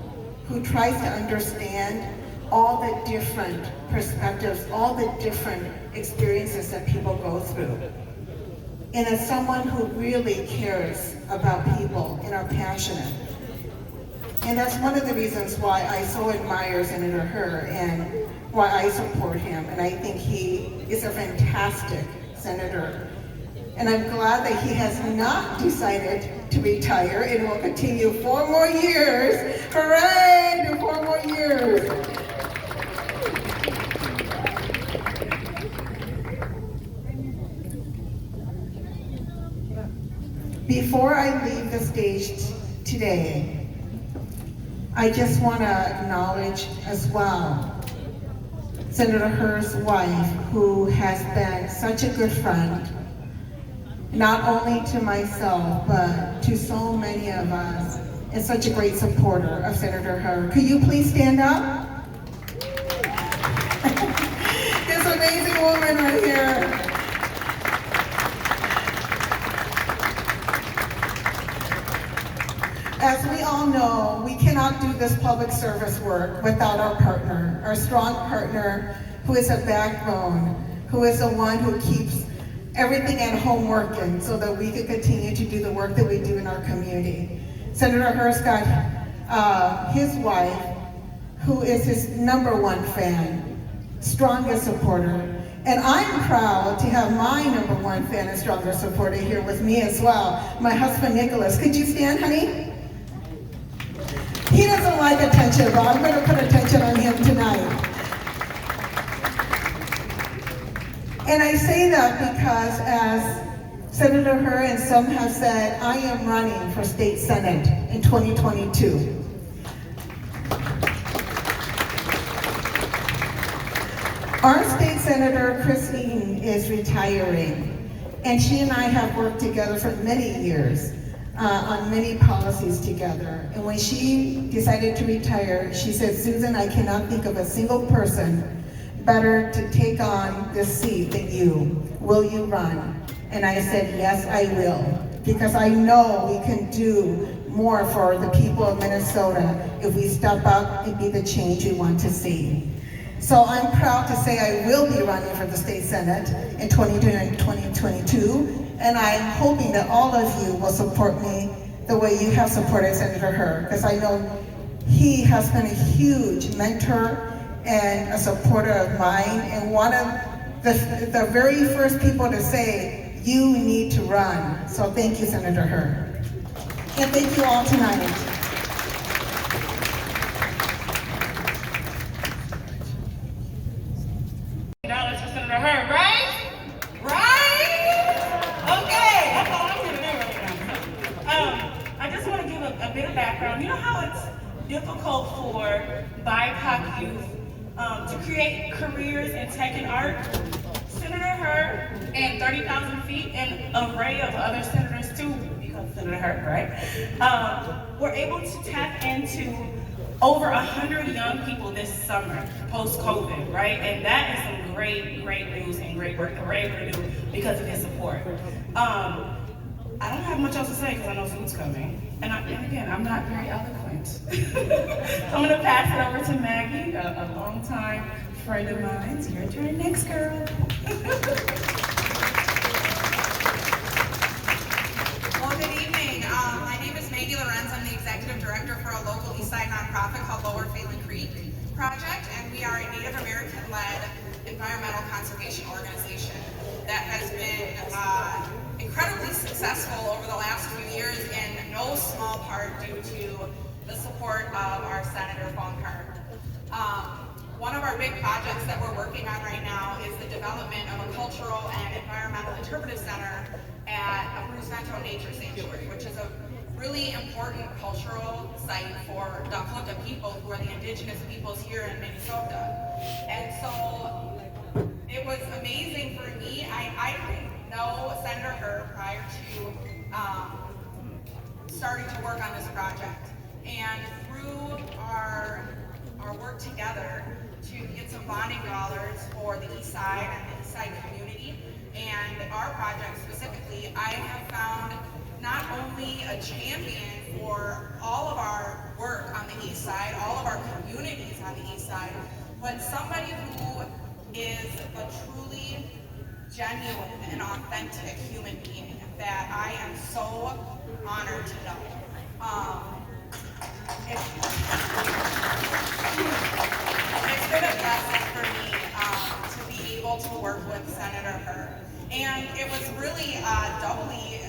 who tries to understand all the different perspectives, all the different experiences that people go through. And as someone who really cares about people and are passionate. And that's one of the reasons why I so admire Senator Herr and why I support him. And I think he is a fantastic senator. And I'm glad that he has not decided to retire and will continue 4 more years. Hooray, 4 more years. Before I leave the stage today, I just want to acknowledge as well Senator Herr's wife, who has been such a good friend, not only to myself, but to so many of us, and such a great supporter of Senator Herr. Could you please stand up? This amazing woman right here. As we all know, we cannot do this public service work without our partner, our strong partner who is a backbone, who is the one who keeps everything at home working so that we can continue to do the work that we do in our community. Senator Herr's got his wife, who is his #1 fan, strongest supporter. And I'm proud to have my #1 fan and strongest supporter here with me as well, my husband Nicholas. Could you stand, honey? He doesn't like attention, but I'm going to put attention on him tonight. And I say that because, as Senator Herr and some have said, I am running for state senate in 2022. Our state senator, Christine, is retiring, and she and I have worked together for many years. On many policies together. And when she decided to retire, she said, Susan, I cannot think of a single person better to take on this seat than you. Will you run? And I said, yes, I will. Because I know we can do more for the people of Minnesota if we step up and be the change we want to see. So I'm proud to say I will be running for the state senate in 2022. And I'm hoping that all of you will support me the way you have supported Senator Herr, because I know he has been a huge mentor and a supporter of mine, and one of the very first people to say, you need to run. So thank you, Senator Herr. And thank you all tonight. $1 for Senator Herr, right? Okay, that's all I'm gonna do right now. I just want to give a bit of background. You know how it's difficult for BIPOC youth to create careers in tech and art? Senator Herr and 30,000 feet and an array of other senators too, because Senator Herr, right? Were able to tap into over 100 young people this summer, post-COVID, right? And that is some great news and great work that we're able to do because of his support. I don't have much else to say because I know food's coming. And again, I'm not very eloquent. So I'm gonna pass it over to Maggie, a longtime friend of mine. It's your turn next, girl. Well, good evening. My name is Maggie Lorenz. I'm the executive director for a local Eastside nonprofit called Lower Phelan Creek Project, and we are a Native American-led environmental conservation organization that has been incredibly successful over the last few years, in no small part due to the support of our Senator Foung Hawj. One of our big projects that we're working on right now is the development of a cultural and environmental interpretive center at a Bruce Vento Nature Sanctuary, which is a really important cultural site for Dakota people, who are the indigenous peoples here in Minnesota. And so it was amazing for me. I didn't know Senator Herr prior to starting to work on this project. And through our work together to get some bonding dollars for the East Side and the East Side community and our project specifically, I have found not only a champion for all of our work on the East Side, all of our communities on the East Side, but somebody who is a truly genuine and authentic human being that I am so honored to know. It's been a blessing for me to be able to work with Senator Her. And it was really doubly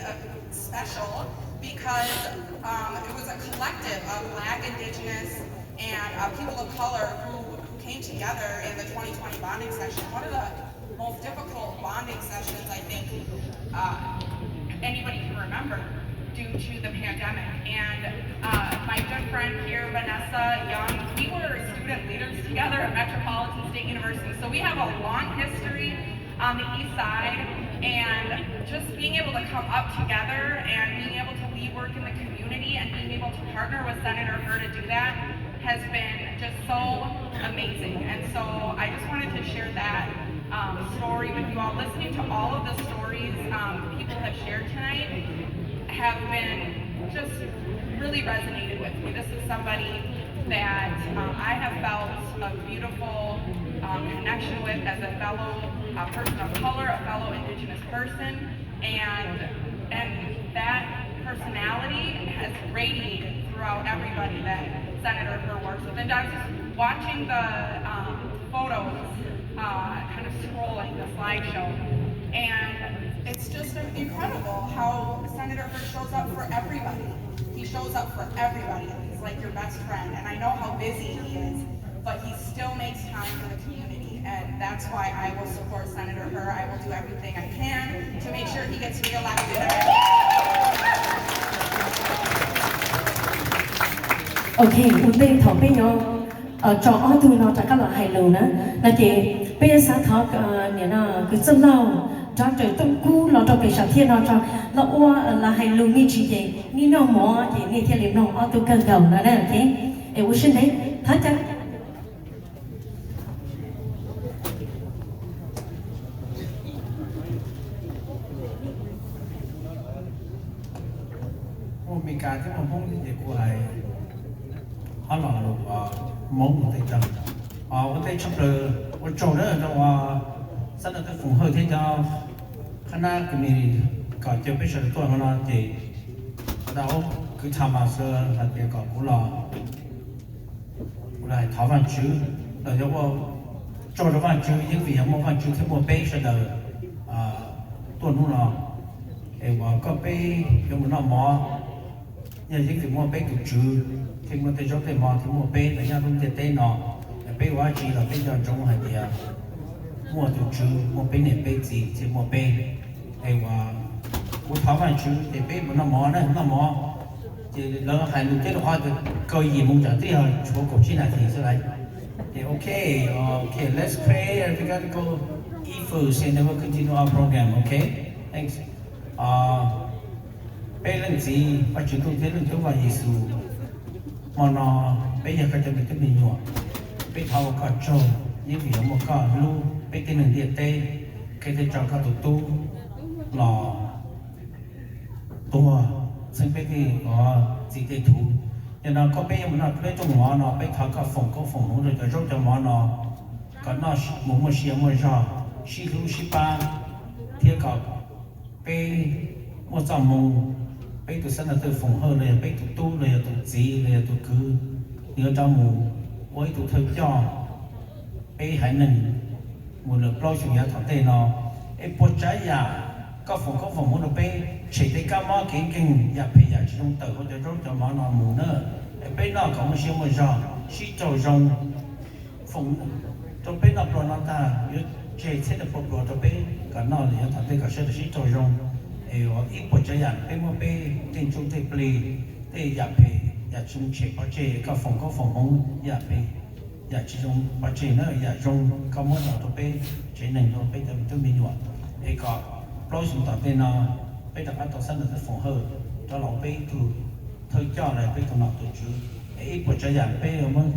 special because it was a collective of Black, Indigenous, and people of color who came together in the 2020 bonding session. One of the most difficult bonding sessions I think anybody can remember due to the pandemic. And my good friend here, Vanessa Young, we were student leaders together at Metropolitan State University. So we have a long history on the East Side, and just being able to come up together and being able to lead work in the community and being able to partner with Senator Her to do that has been just so amazing. And so I just wanted to share that story with you all. Listening to all of the stories people have shared tonight have been just really resonated with me. This is somebody that I have felt a beautiful connection with as a fellow person of color, a fellow Indigenous person, and that personality has radiated throughout everybody that Senator Her works with. And I was just watching the photos, kind of scrolling the slideshow, and it's just incredible how Senator Her shows up for everybody. He shows up for everybody. He's like your best friend, and I know how busy he is, but he still makes time for the community, and that's why I will support Senator Her. I will do everything I can to make sure he gets reelected. Okay, ute thọ bây giờ cho ở tu nó chắc là hay lâu nữa. Là chị bây giờ sáng thọ nhà nó cứ chân lâu cho trời tung cú lo cho bây giờ thiên nó cho là oa là hay lâu như chị vậy. Ni nó mỏ chị ni thiên liệm nó ở tu cần cầu là đấy okay. Em xin đấy thật chắc.มีการที่มันพุ่งที่จะกูไอ้họ làm được mong một thị trấn có thể chấp lời một chỗ nữa trong rất là cái phù hợp thế cho khán giả của mình có chơi biết sự tôi mà nó thì đâu cứ tham gia sơ là thì có cũng là thảo văn chữ là giống cho nó văn chữ những vị không văn chữ thêm một bé sẽ đời tuần lúc nào thì có bé giống một năm mò nhà những vị mua bé tụt chữ thì một tay chốt tay mò thì mua bé là nhà cũng tay nọ bé quá chỉ là bé cho trong hay thì mua tụt chữ mua bé này bé gì thì mua bé thì của thảo văn chữ thì bé một năm mò nó mò thì nó hay lúc cái đó hoa thì coi gì muốn trả tí hơn chỗ cổ chi này thì sẽ lại thì okay let's pray and we got to go eat first and then we'll continue our program okay thanks bé lên gì và chúng tôi thấy lên Chúa và Giêsu mà nó bây giờ cái cho mình cái mình nhọ bé thao cả trâu những việc một cả lu bé cái nền địa tê cái thế cho cả tu lò tuaซึ่งbé thì có gì để thủ nhưng nó có bé mà nó bé trong mỏ nó bé thao cả phòng nó rồi cho trong mỏ nó còn nó một xíu một giờ xí lu xí ba thiết cả bé một trăm mông bây tụi sinh là tụi phòng hơn này, bây tụi tu này, tụi gì này, tụi cứ nhớ trong mù, với tụi thợ cho, bây hãy nên một lần bao nhiêu nhà thằng tây nó, em bớt trái nhà, các phòng muốn nó bây chỉ để các má kinh nhà bây giờ chỉ trong tờ có thể cho má nó mù nữa, em bây nó có một số một giờ, chỉ cho rong phòng, cho bây nó pro nó ta, nhớ chỉ sẽ được pro cho bây cả nó thì thằng tây cả sẽ được chỉ cho rong ít bữa chơi ăn, bây giờ bây tiền chúng tôi play, bây giờ bây giờ chúng chơi bắt chơi các phòng hông, giờ bây giờ chỉ dùng bắt chơi nữa, giờ dùng các món nào tôi bây chơi nên tôi bây giờ tôi mình nhọ, bây có bao nhiêu tao bây nó bây giờ bắt đầu sang được phòng hơn, cho lão bây từ thôi cho này bé con nào tụi chú ít của cha già bé ở mông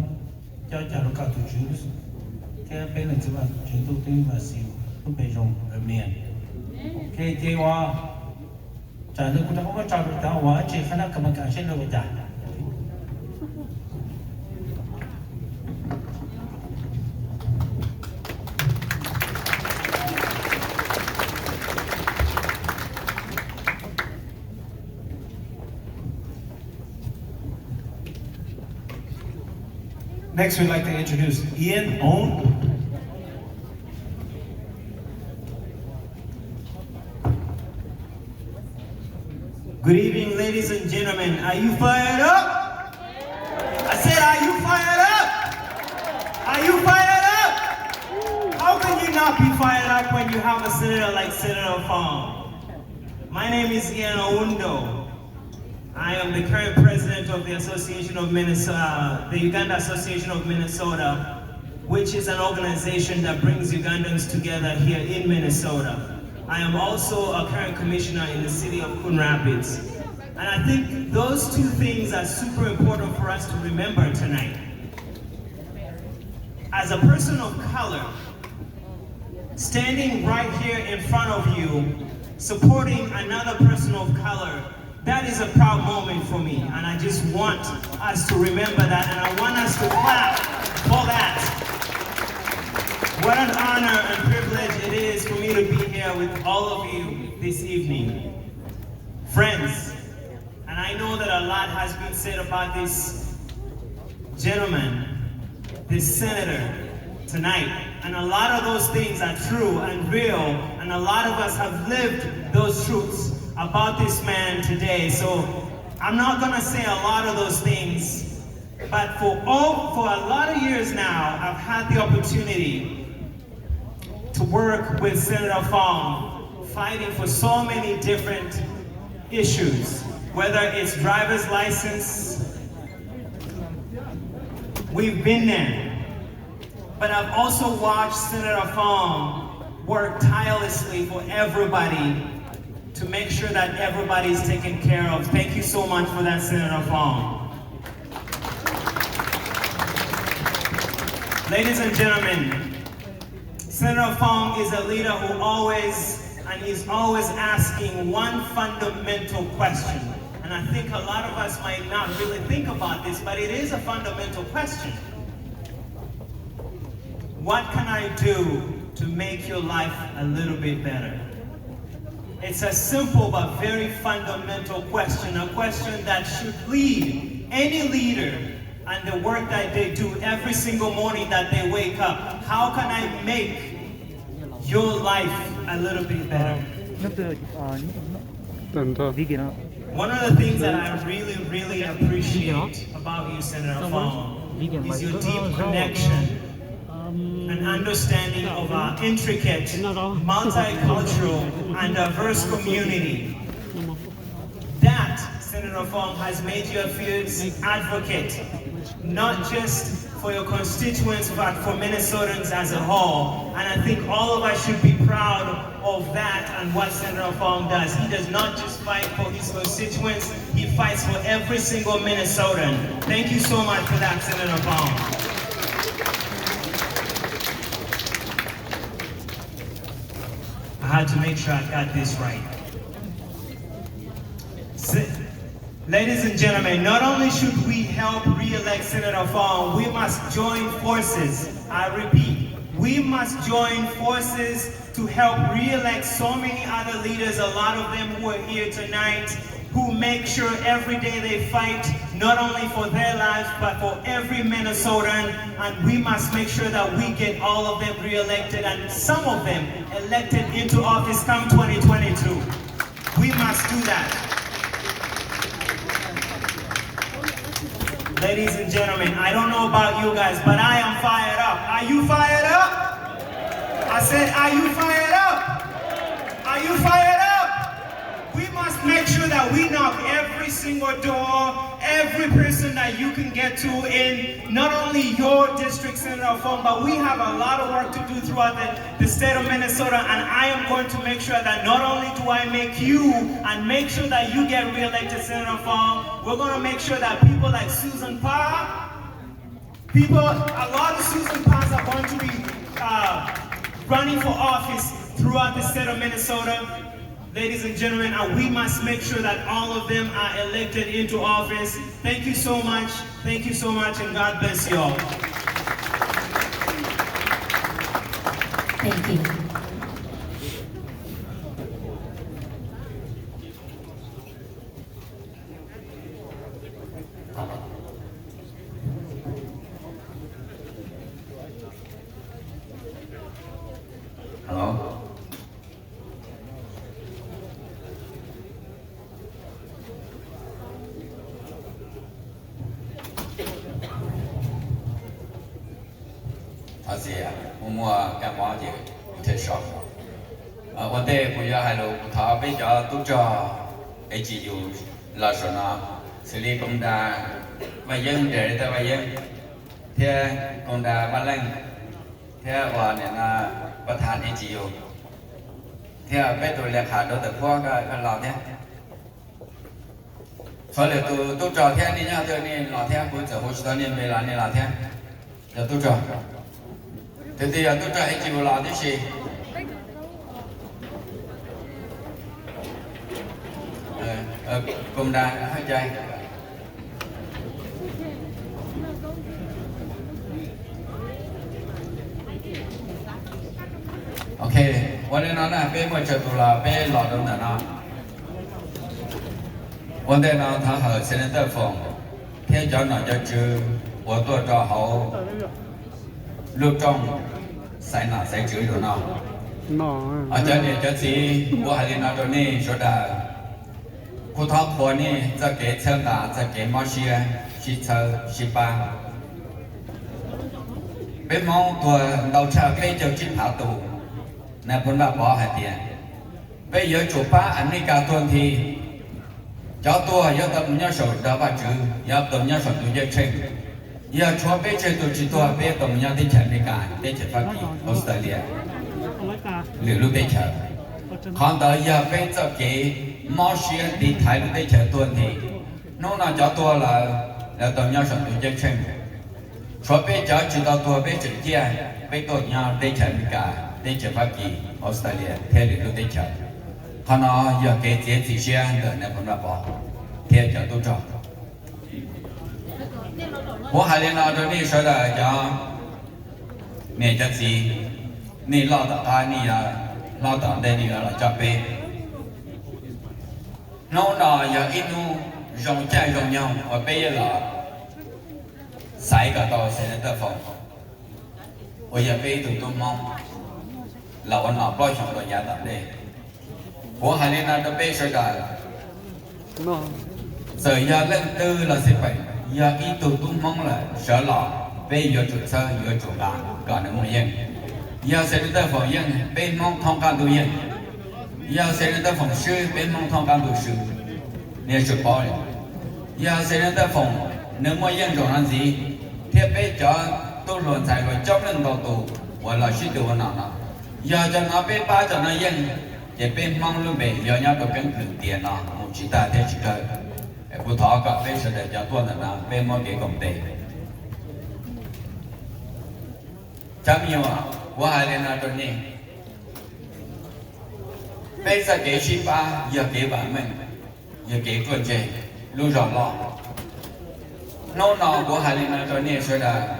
cho nó cả tụi chú cái bé là chú mà chú tôi tin và xíu tôi bé dùng ở miền ok thì qua trả lời cũng không có trả được tao quá chỉ khả năng cầm cả trên đầu trả. Next, we'd like to introduce Ian Own. Good evening, ladies and gentlemen. Are you fired up? I said, are you fired up? Are you fired up? How can you not be fired up when you have a senator like Senator Foung? My name is Ian Oundo. I am the current president of the Association of Minnesota, the Uganda Association of Minnesota, which is an organization that brings Ugandans together here in Minnesota. I am also a current commissioner in the city of Coon Rapids. And I think those two things are super important for us to remember tonight. As a person of color, standing right here in front of you, supporting another person of color, that is a proud moment for me, and I just want us to remember that, and I want us to clap for that. What an honor and privilege it is for me to be here with all of you this evening. Friends, and I know that a lot has been said about this gentleman, this senator tonight, and a lot of those things are true and real, and a lot of us have lived those truths about this man today. So I'm not gonna say a lot of those things, but for a lot of years now, I've had the opportunity to work with Senator Foung, fighting for so many different issues, whether it's driver's license, we've been there. But I've also watched Senator Foung work tirelessly for everybody to make sure that everybody's taken care of. Thank you so much for that, Senator Foung. Ladies and gentlemen, Senator Foung is a leader who is always asking one fundamental question. And I think a lot of us might not really think about this, but it is a fundamental question. What can I do to make your life a little bit better? It's a simple but very fundamental question, a question that should lead any leader and the work that they do every single morning that they wake up. How can I make your life a little bit better? One of the things that I really, really appreciate about you, Senator Foung, is your deep connection and understanding of our intricate, multicultural, and diverse community. That, Senator Foung, has made you a fierce advocate, not just for your constituents, but for Minnesotans as a whole. And I think all of us should be proud of that and what Senator Foung does. He does not just fight for his constituents, he fights for every single Minnesotan. Thank you so much for that, Senator Foung. I had to make sure I got this right. Ladies and gentlemen, not only should we help re-elect Senator Foung, we must join forces. I repeat, we must join forces to help re-elect so many other leaders, a lot of them who are here tonight, who make sure every day they fight, not only for their lives, but for every Minnesotan. And we must make sure that we get all of them re-elected and some of them elected into office come 2022. We must do that. Ladies and gentlemen, I don't know about you guys, but I am fired up. Are you fired up? I said, are you fired up? Are you fired up? We must make sure that we knock every single door, every person that that you can get to in not only your district, Senator Foung, but we have a lot of work to do throughout the state of Minnesota, and I am going to make sure that not only do I make you and make sure that you get re-elected, Senator Foung, we're going to make sure that people like Susan Parr, a lot of Susan Parrs are going to be running for office throughout the state of Minnesota. Ladies and gentlemen, and we must make sure that all of them are elected into office. Thank you so much, and God bless you all. Thank you. Hello? Asia, mua campagne thế sao? Vấn đề của gia hai lục thảo bây giờ tôi cho HU là số nào xử lý công đà và dân để tới và dân theo công đà ba lần theo và này làประธาน HU theo bây tôi làขาดđối tượngพวกกันเราเนี่ย所以tôi cho theo đi nhau tôi nên là theo bây giờ hồi đó nên về là nên là theo giờ tôi cho thế thì tôi cho HU là cái gì công đà hai trai ok vấn đề nó là bên ngoài trời tụ là bên lò đông là nó vấn đề nó thằng họ sẽ đến tới phòng theo cho nó cho chứ của tôi cho họ lúc trong sai nào sai chữ rồi nó ở trên này cho gì của hai nó cho nên số đà cô thọ của nàyจะเกเชิงดาจะเกมอเชียชิเชอชิปาเป็นมองตัวเราเช่าใกล้เจ้าชิ้นผาตูในพ้นว่าบ่อหายเตียไปเยอะจูป้าอันนี้การตัวทีเจ้าตัวเยอะตัวมันยังสดดาวจื้อเยอะตัวมันยังสดตัวเยอะเช่นเยอะชัวไปเจอตัวจีตัวไปตัวมันยังได้เฉินในการได้เฉินฟังกีออสเตรเลียหรือลูกได้เฉินcòn tới giờ bên cho cái món xuyên đi thái lúc đấy chờ tuần thì nó là cho tôi là tôi nhau sản xuất chân chân số bên cho chỉ tao tôi bên chữ kia bên tôi nhau đây chờ cả đây chờ Hoa Kỳ Australia theo lúc đấy chờ còn nó giờ cái chế chỉ xuyên rồi nên không là bỏ theo chờ tôi cho bố hai lần nào tôi đi nói là cho mẹ cho gì nè lo tập ai nè lo tạm đây là cho bé nó là giờ ít nu rong chạy rong nhau và bây là sai cả tao sẽ đến phòng bây giờ bé tụi tôi mong là anh nào bao nhiêu rồi nhà tạm đây của hai anh em bé sẽ đợi giờ giờ lên tư là sẽ phải giờ ít tụi tôi mong là sợ lọ bây giờ tụi sơ giờ tụi bạn còn nữa một yên giờ sẽ đến phòng dân bên mong thông can tu dân giờ sẽ đến phòng sư bên mong thông can tu sư nên sự bảo giờ sẽ đến phòng nếu mà dân rồi làm gì thì bây giờ tôi luận giải rồi trong lần đầu tù hoặc là suy tư nào nào giờ cho nó bên ba cho nó dân thì bên mong luôn về giờ nhau tôi cần tiền nào một chỉ ta thế chỉ cần phụ thọ cả bên sẽ để cho tôi là nào bên mong cái công ty chăm nhiều à của hai lần nào tôi nè bây giờ cái ship ba giờ cái bản mình giờ cái tuần chơi luôn rõ lo nó nọ của hai lần nào tôi nè sẽ là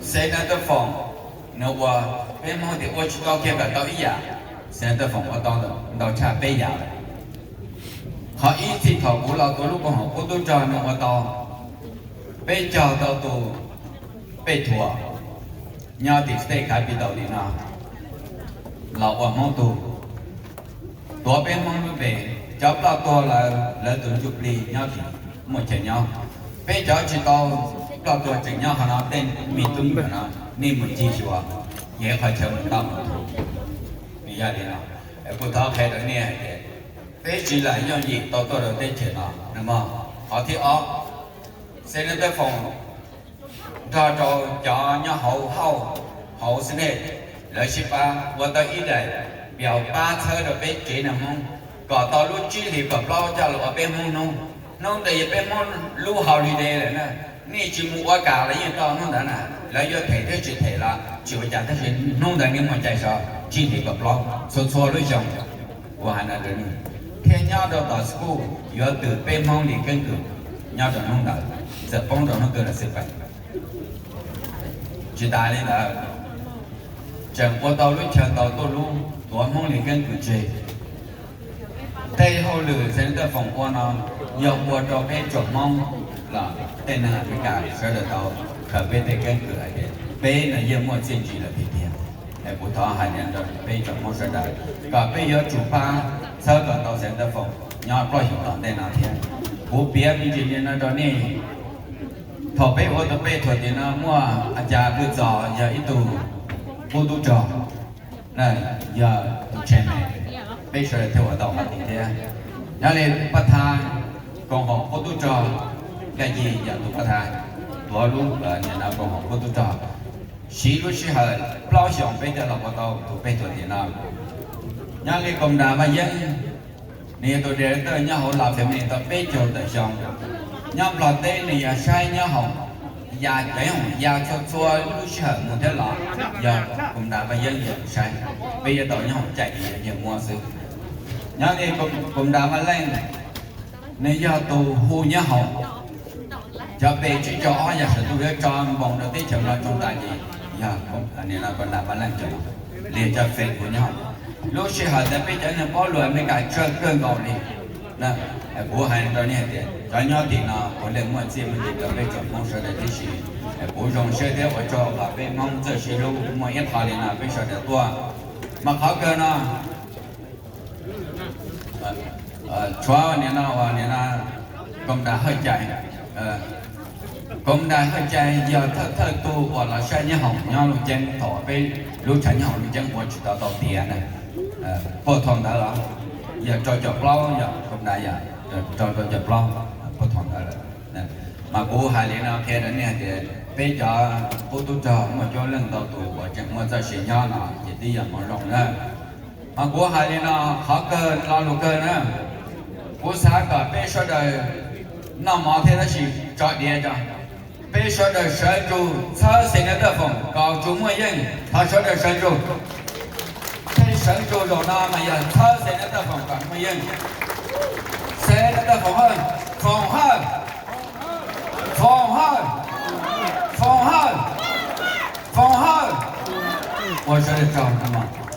sẽ đến tới phòng nếu qua bên mong thì qua chúng tôi kia cả tao ý à sẽ tới phòng ở tao tao trả bây giờ họ ý thì thầu củaเราตัวลูกของเขาก็ตัวจอยnó ở tao bây giờ tao tụ bây thua nhau thì sẽ khai bị đầu đi nào lão ở mong tù tổ bên mong lui về cháu tao to là tụi chụp đi nhau thì một chén nhau bây giờ chỉ tao tụi chén nhau họ nói tên mình tung của nó nên mình chi chùa nhớ phải chờ mình tao một bây giờ đi nào cô tháo khai đó nè bây chỉ là do gì tao đầu tiên chuyện nào đúng không họ thì Senator Foung cho nhà hậu Senate lợi shipa và tới ý đại biểu ba thơ được bên chế nằm không có tao lúc chỉ thì gặp lo cho là bên mông nông tại bên mông lưu holiday này nèนี่chỉ mua cả là như tao nông đã nè lấy cho thể thế chỉ thể là chỉ phải trả thế chỉ nông đã nghe mọi chạy sao chỉ thì gặp lo số đối chồng và hành là đến theo nhau đó tại school giờ từ bên mông đi cân cử nhau đó nông đã giờ bông đó nó cơ là sự phải chỉ đại này là chẳng có tàu lúc chờ tàu tôi luôn tôi mong liền cân cử chế tây hậu lửa sẽ được phòng qua nó nhiều qua cho bên chỗ mong là tên là cái cả sẽ được tàu khởi bên tây cân cử ấy bên là nhiều mua tiền chỉ là bị tiền để bố thọ hai nhân rồi bên chỗ mong sẽ được cả bên giờ chủ ba sau đó tàu sẽ được phòng nhau có hiểu tận tên nào thế bố biết như thế này đó nè thọ bên ô tô bên thọ thì nó muaอาจารย์cứ dò giờ ít tù bố tu trò này giờ tu chen này bây giờ theo ở đâu mà thì thế nhà lên bắt thang còn họ bố tu trò cái gì giờ tu bắt thang vợ luôn ở nhà nào còn họ bố tu trò xí lúc xí hơi bao nhiêu bây giờ là bắt đầu tu bây giờ thì nào nhà lên công đà mà dân nè tôi để tới nhà họ làm việc này tôi bây giờ tại sao nhà làm tên này sai nhà họ nhà cái hồng nhà cho lúc sợ một thế lọ giờ cũng đã bây giờ sai bây giờ tụi nhau chạy giờ mua sự nhớ đi cũng đã mà lên nếu giờ tụ hu nhớ hồng cho về chỉ cho giờ sự tôi cho vòng đầu tiên chậm lại trong đại gì giờ cũng anh là còn đã mà lên cho liền cho phê của nhau lúc xưa họ đã bây giờ nó có loại mấy cái chơi cơn gạo đi nè bố hai đó nè thì cho nhau thì nó có lẽ muốn xem mình thì bây giờ mong sẽ được gì bố trong sẽ theo ở cho và bên mong giờ sẽ lâu mọi ít thà là bây giờ được tua mà khó cơ nó chúa nè nó cũng đã hơi chạy cũng đã hơi chạy giờ thơ tu gọi là sai nhá hỏng nhau lúc chân thọ bên lúc chạy nhau lúc chân của chúng ta đầu tiền này phổ thông đã là giờ cho chọc lâu giờ cũng đã giờ cho chọc lâu phổ thông đã là mà bố hai đứa nào kia đến này thì bây giờ bố tu trò mà cho lần đầu tu của chẳng mà giờ sinh nhau nào chỉ đi giờ mở rộng nữa mà bố hai đứa nào khó cơ lo lục cơ nữa bố xã cả bây giờ đời nằm ở thế đó chỉ chọn địa cho bây giờ đời sở trụ sở sinh ở đó phòng cầu chúng mới dân họ sở đời sở trụ sở trụ đồ nào mà giờ sở sinh ở đó phòng còn mới dân sẽ ở đó phòng hơn Foung Hawj Foung Hawj Foung Hawj Foung Hawj 我说的找什么？